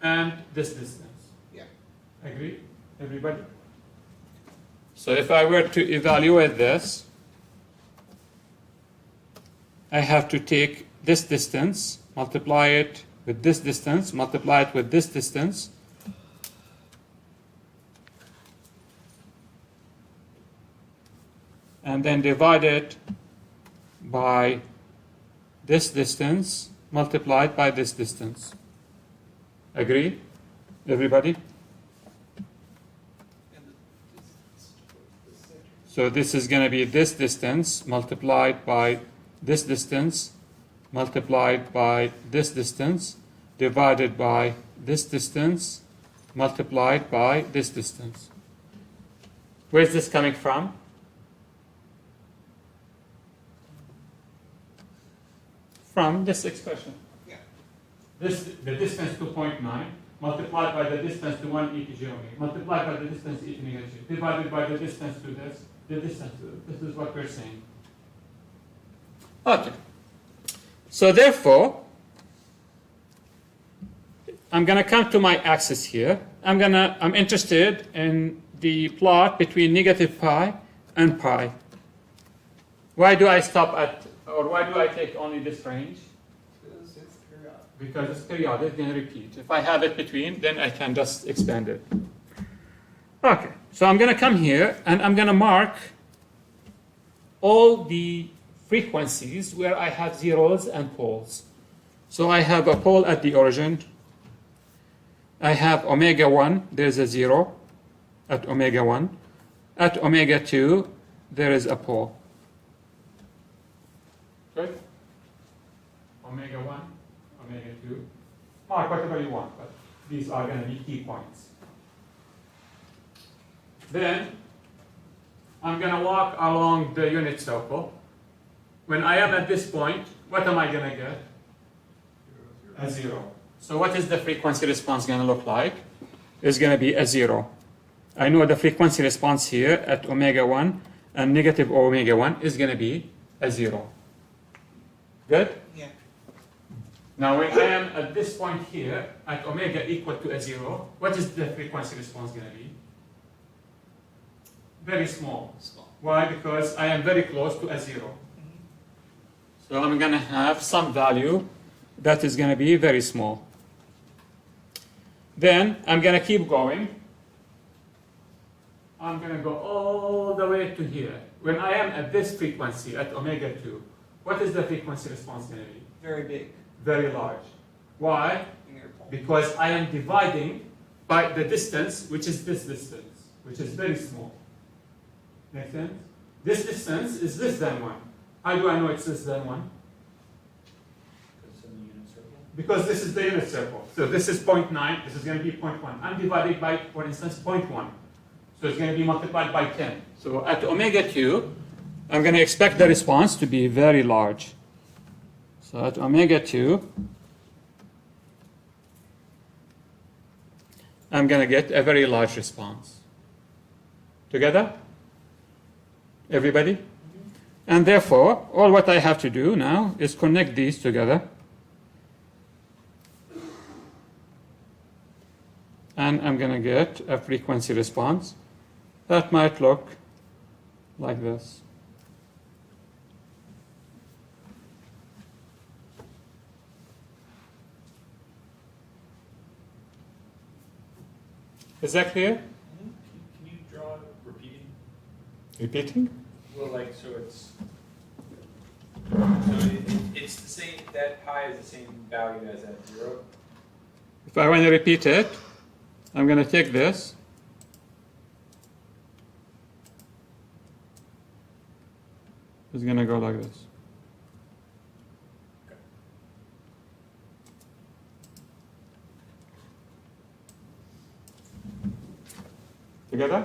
and this distance. Yeah. Agree? Everybody? So if I were to evaluate this, I have to take this distance, multiply it with this distance, multiply it with this distance, and then divide it by this distance multiplied by this distance. Agree? Everybody? So this is going to be this distance multiplied by this distance multiplied by this distance divided by this distance multiplied by this distance. Where is this coming from? From this expression. Yeah. The distance to 0.9 multiplied by the distance to 1 e to j omega, multiplied by the distance e to omega j, divided by the distance to this, the distance to this. This is what we're saying. Okay. So therefore, I'm going to come to my axis here. I'm interested in the plot between negative pi and pi. Why do I stop at, or why do I take only this range? Because it's periodic. Because it's periodic, then repeat. If I have it between, then I can just expand it. Okay, so I'm going to come here, and I'm going to mark all the frequencies where I have zeros and poles. So I have a pole at the origin. I have omega 1, there's a 0 at omega 1. At omega 2, there is a pole. Good? Omega 1, omega 2. Mark whatever you want, but these are going to be key points. Then, I'm going to walk along the unit circle. When I am at this point, what am I going to get? A 0. So what is the frequency response going to look like? It's going to be a 0. I know the frequency response here at omega 1 and negative omega 1 is going to be a 0. Good? Yeah. Now when I am at this point here, at omega equal to a 0, what is the frequency response going to be? Very small. Why? Because I am very close to a 0. So I'm going to have some value that is going to be very small. Then I'm going to keep going. I'm going to go all the way to here. When I am at this frequency, at omega 2, what is the frequency response going to be? Very big. Very large. Why? Because I am dividing by the distance, which is this distance, which is very small. Make sense? This distance is less than 1. How do I know it's less than 1? Because in the unit circle. Because this is the unit circle. So this is 0.9, this is going to be 0.1. I'm dividing by, for instance, 0.1. So it's going to be multiplied by 10. So at omega 2, I'm going to expect the response to be very large. So at omega 2, I'm going to get a very large response. Together? Everybody? And therefore, all what I have to do now is connect these together. And I'm going to get a frequency response that might look like this. Is that clear? Can you draw it repeating? Repeating? Well, like, so it's the same, that pi is the same value as that 0? If I want to repeat it, I'm going to take this. It's going to go like this. Together?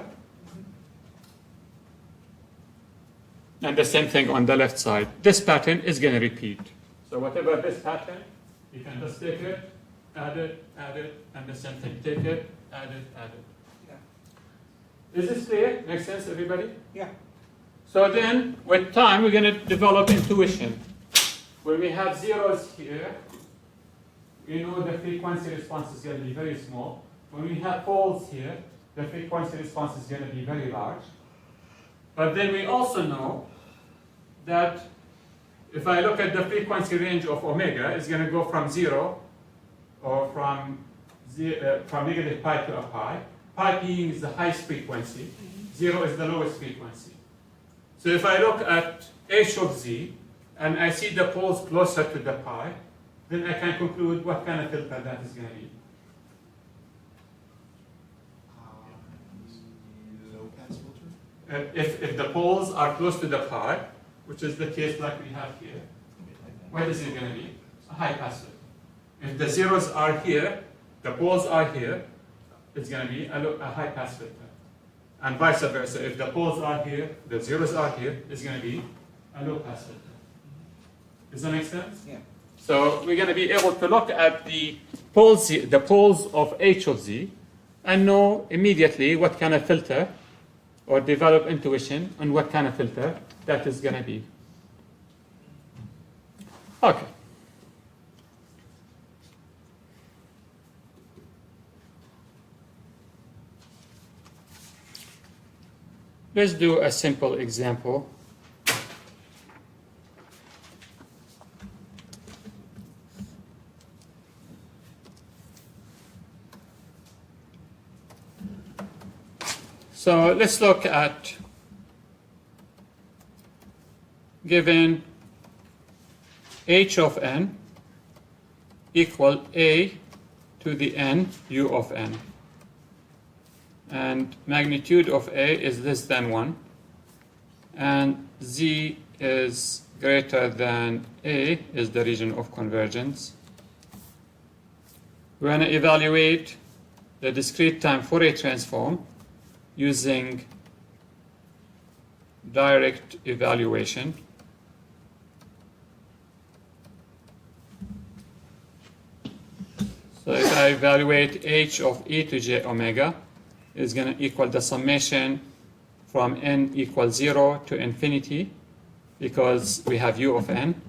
And the same thing on the left side. This pattern is going to repeat. So whatever this pattern, you can just take it, add it, and the same thing. Take it, add it. Yeah. Is this clear? Makes sense, everybody? Yeah. So then, with time, we're going to develop intuition. When we have zeros here, we know the frequency response is going to be very small. When we have poles here, the frequency response is going to be very large. But then we also know that if I look at the frequency range of omega, it's going to go from 0 or from negative pi to a pi. Pi being is the highest frequency, 0 is the lowest frequency. So if I look at h of z and I see the poles closer to the pi, then I can conclude what kind of filter that is going to be. Low pass filter? If the poles are close to the pi, which is the case like we have here, what is it going to be? A high pass filter. If the zeros are here, the poles are here, it's going to be a high pass filter. And vice versa. If the poles are here, the zeros are here, it's going to be a low pass filter. Does that make sense? Yeah. So we're going to be able to look at the poles of h of z and know immediately what kind of filter or develop intuition on what kind of filter that is going to be. Okay. Let's do a simple example. So let's look at given h of n equal a to the n u of n. And magnitude of A is less than 1, and Z is greater than A is the region of convergence. We're going to evaluate the discrete time Fourier transform using direct evaluation. So if I evaluate h of e to j omega, is going to equal the summation from n equals 0 to infinity, because we have u of n,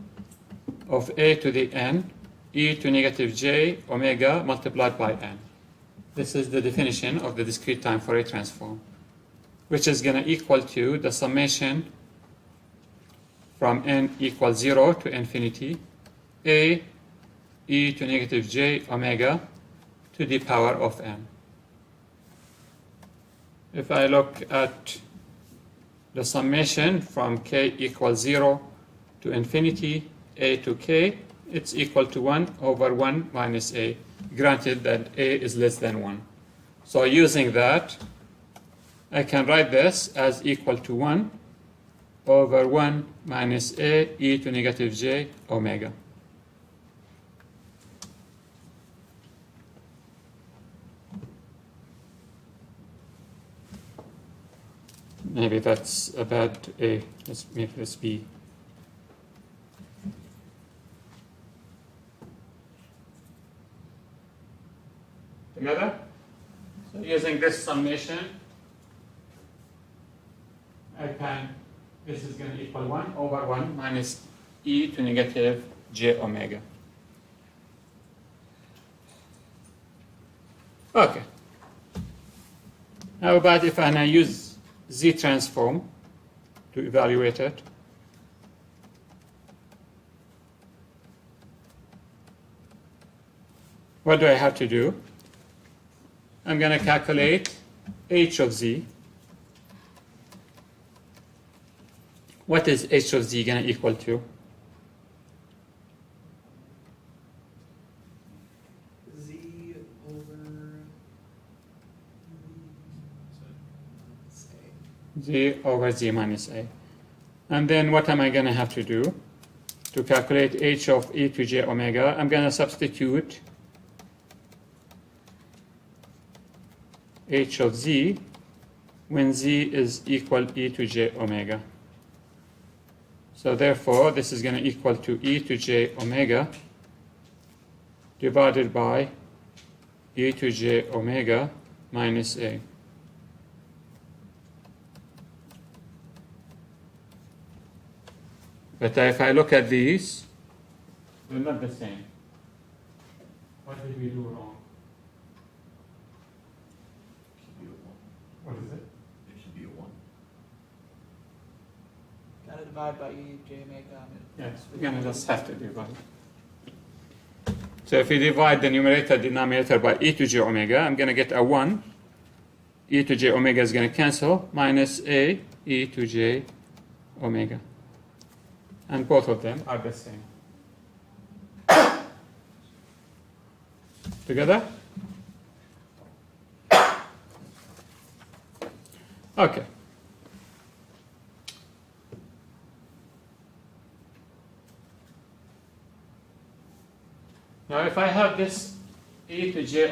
of a to the n, e to negative j omega multiplied by n. This is the definition of the discrete time Fourier transform, which is going to equal to the summation from n equals 0 to infinity, a e to negative j omega to the power of n. If I look at the summation from k equals 0 to infinity, a to k, it's equal to 1 over 1 minus a, granted that a is less than 1. So using that, I can write this as equal to 1 over 1 minus a e to negative j omega. Maybe that's a bad a. Let's make this b. Together? So using this summation, this is going to equal 1 over 1 minus e to negative j omega. Okay. How about if I now use Z transform to evaluate it? What do I have to do? I'm going to calculate h of z. What is h of z going to equal to? Z over Z over z minus a. And then what am I going to have to do? To calculate h of e to j omega, I'm going to substitute h of z when z is equal e to j omega. So therefore, this is going to equal to e to j omega divided by e to j omega minus a. But if I look at these, they're not the same. What did we do wrong? Should be a one. What is it? It should be a one. gotta divide by E J omega. Yes, we're going to just have to divide. So if we divide the numerator denominator by e to j omega, I'm going to get a 1. E to j omega is going to cancel, minus a e to j omega. And both of them are the same. Together? Okay. Now if I have this e to j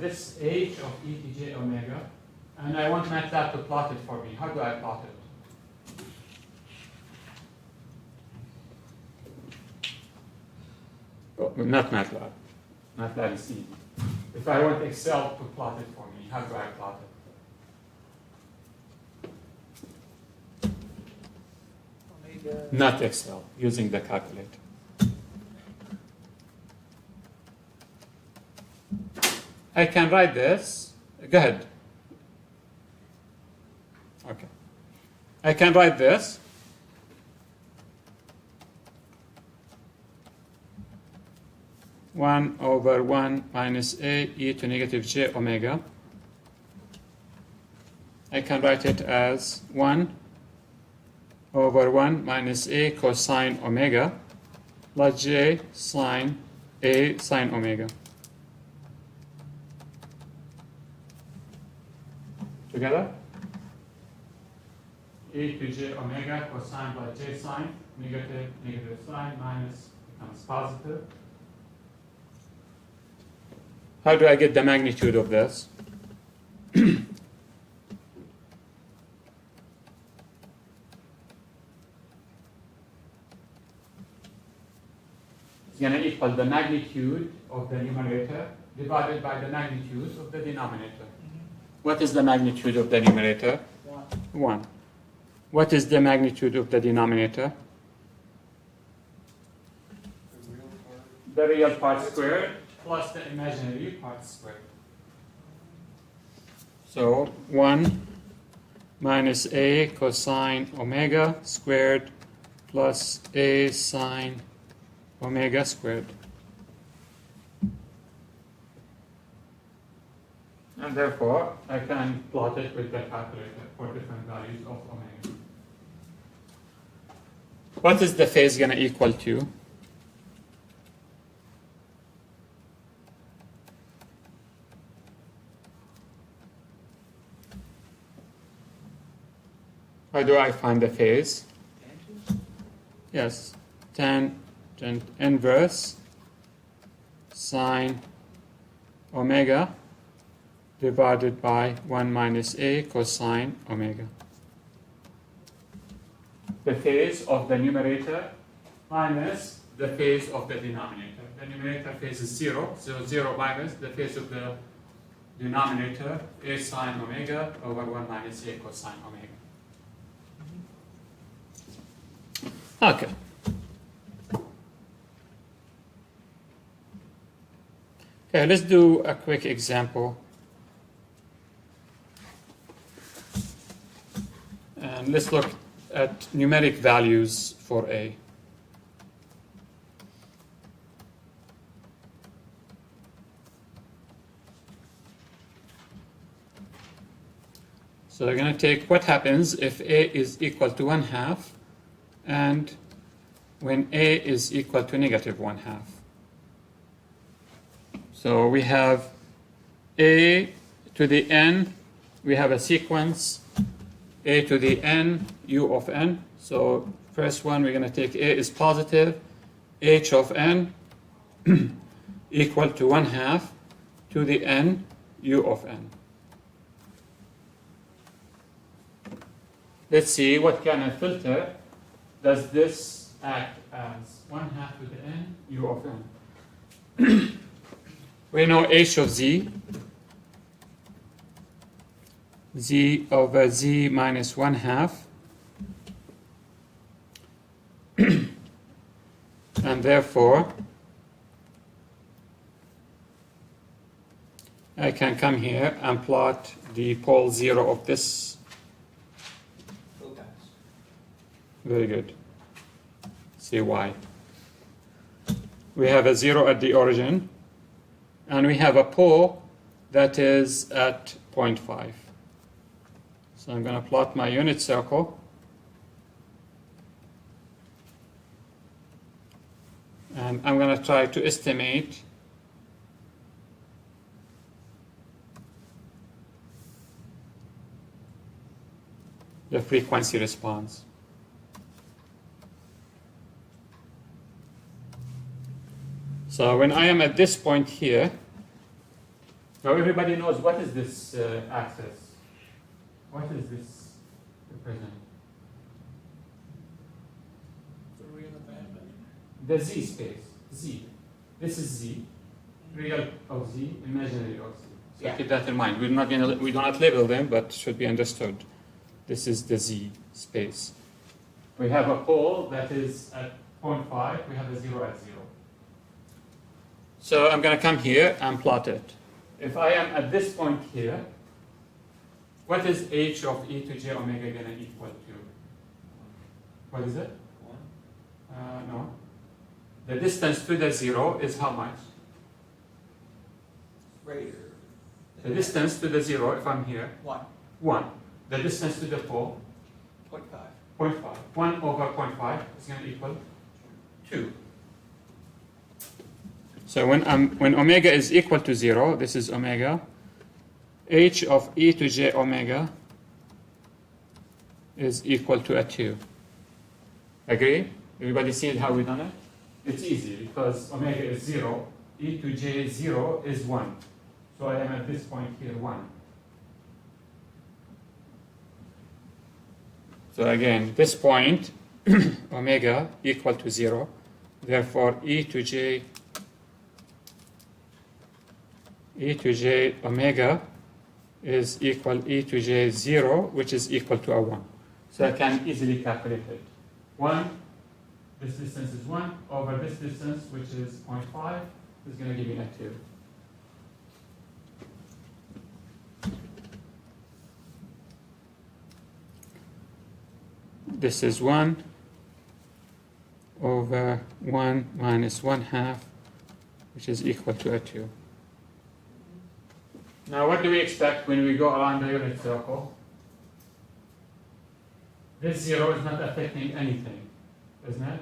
this h of e to j omega, and I want MATLAB to plot it for me, how do I plot it? Oh, not MATLAB. MATLAB is easy. If I want Excel to plot it for me, how do I plot it? Omega. Not Excel, using the calculator. I can write this. Go ahead. Okay. I can write this. One over 1 minus a e to negative j omega. I can write it as 1 over 1 minus a cosine omega plus j sine a sine omega. Together? E to j omega cosine by j sine, negative, negative sine, minus becomes positive. How do I get the magnitude of this? It's going to equal the magnitude of the numerator divided by the magnitude of the denominator. What is the magnitude of the numerator? 1. 1. What is the magnitude of the denominator? The real part squared plus the imaginary part squared. So 1 minus a cosine omega squared plus a sine omega squared. And therefore, I can plot it with the calculator for different values of omega. What is the phase going to equal to? How do I find the phase? Yes, tangent inverse sine omega divided by 1 minus a cosine omega. The phase of the numerator minus the phase of the denominator. The numerator phase is 0, so 0 minus the phase of the denominator, a sine omega over 1 minus a cosine omega. Okay. Okay, let's do a quick example. And let's look at numeric values for A. So we're going to take what happens if A is equal to 1/2 and when A is equal to negative 1/2. So we have A to the n, we have a sequence A to the n, u of n. So first one, we're going to take A is positive, h of n equal to 1/2 to the n, u of n. Let's see what kind of filter does this act as. 1/2 to the n, u of n. We know h of z, z over z minus 1/2. And therefore, I can come here and plot the pole 0 of this. Very good. See why. We have a 0 at the origin, and we have a pole that is at 0.5. So I'm going to plot my unit circle. And I'm going to try to estimate the frequency response. So when I am at this point here, now everybody knows what is this axis. What is this represent? The z space, z. This is z, real of z, imaginary of z. So Yeah. keep that in mind. We do not label them, but should be understood. This is the z space. We have a pole that is at 0.5. We have a 0 at 0. So I'm going to come here and plot it. If I am at this point here, what is h of e to j omega going to equal to? What is it? No. The distance to the 0 is how much? Greater. The distance to the 0, if I'm here, 1. 1. The distance to the pole, 0.5. 0.5. 1 over 0.5 is going to equal 2. So when omega is equal to 0, this is omega, h of e to j omega is equal to a 2. Agree? Everybody see how we done it? It's easy because omega is 0, e to j 0 is 1. So I am at this point here 1. So again, this point, omega equal to 0, therefore e to j omega is equal e to j 0, which is equal to a 1. So I can easily calculate it. 1, this distance is 1, over this distance, which is 0.5, is going to give me a 2. This is 1 over 1 minus 1/2, which is equal to a 2. Now what do we expect when we go around the unit circle? This 0 is not affecting anything, isn't it?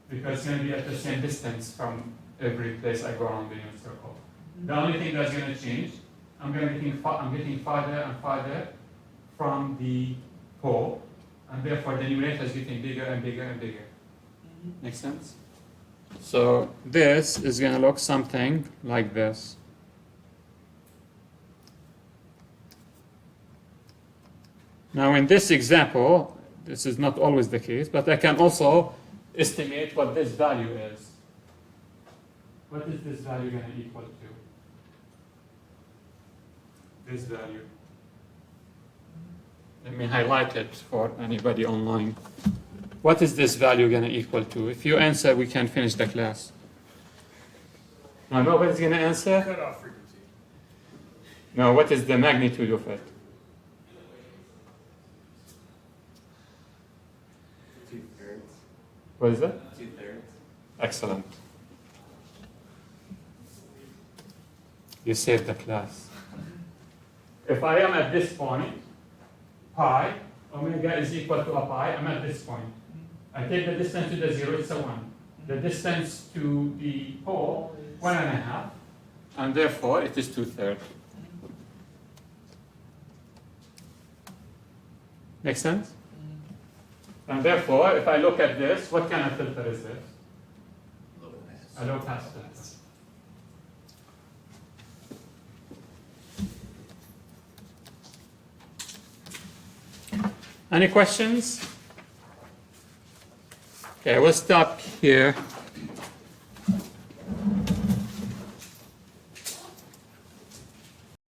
Because it's going to be at the same distance from every place I go around the unit circle. The only thing that's going to change, I'm getting farther and farther from the pole. And therefore the numerator is getting bigger and bigger and bigger. Make sense? So this is going to look something like this. Now in this example, this is not always the case, but I can also estimate what this value is. What is this value going to equal to? This value. Let me highlight it for anybody online. What is this value going to equal to? If you answer, we can finish the class. Now, nobody's going to answer? Cutoff frequency. No, what is the magnitude of it? 2/3. What is it? 2/3. Excellent. You saved the class. If I am at this point, pi, omega is equal to a pi, I'm at this point. I take the distance to the 0, it's a 1. The distance to the pole, 1.5, and therefore it is 2/3. Make sense? And therefore, if I look at this, what kind of filter is this? Low pass. A low pass filter. Any questions? Okay, we'll stop here.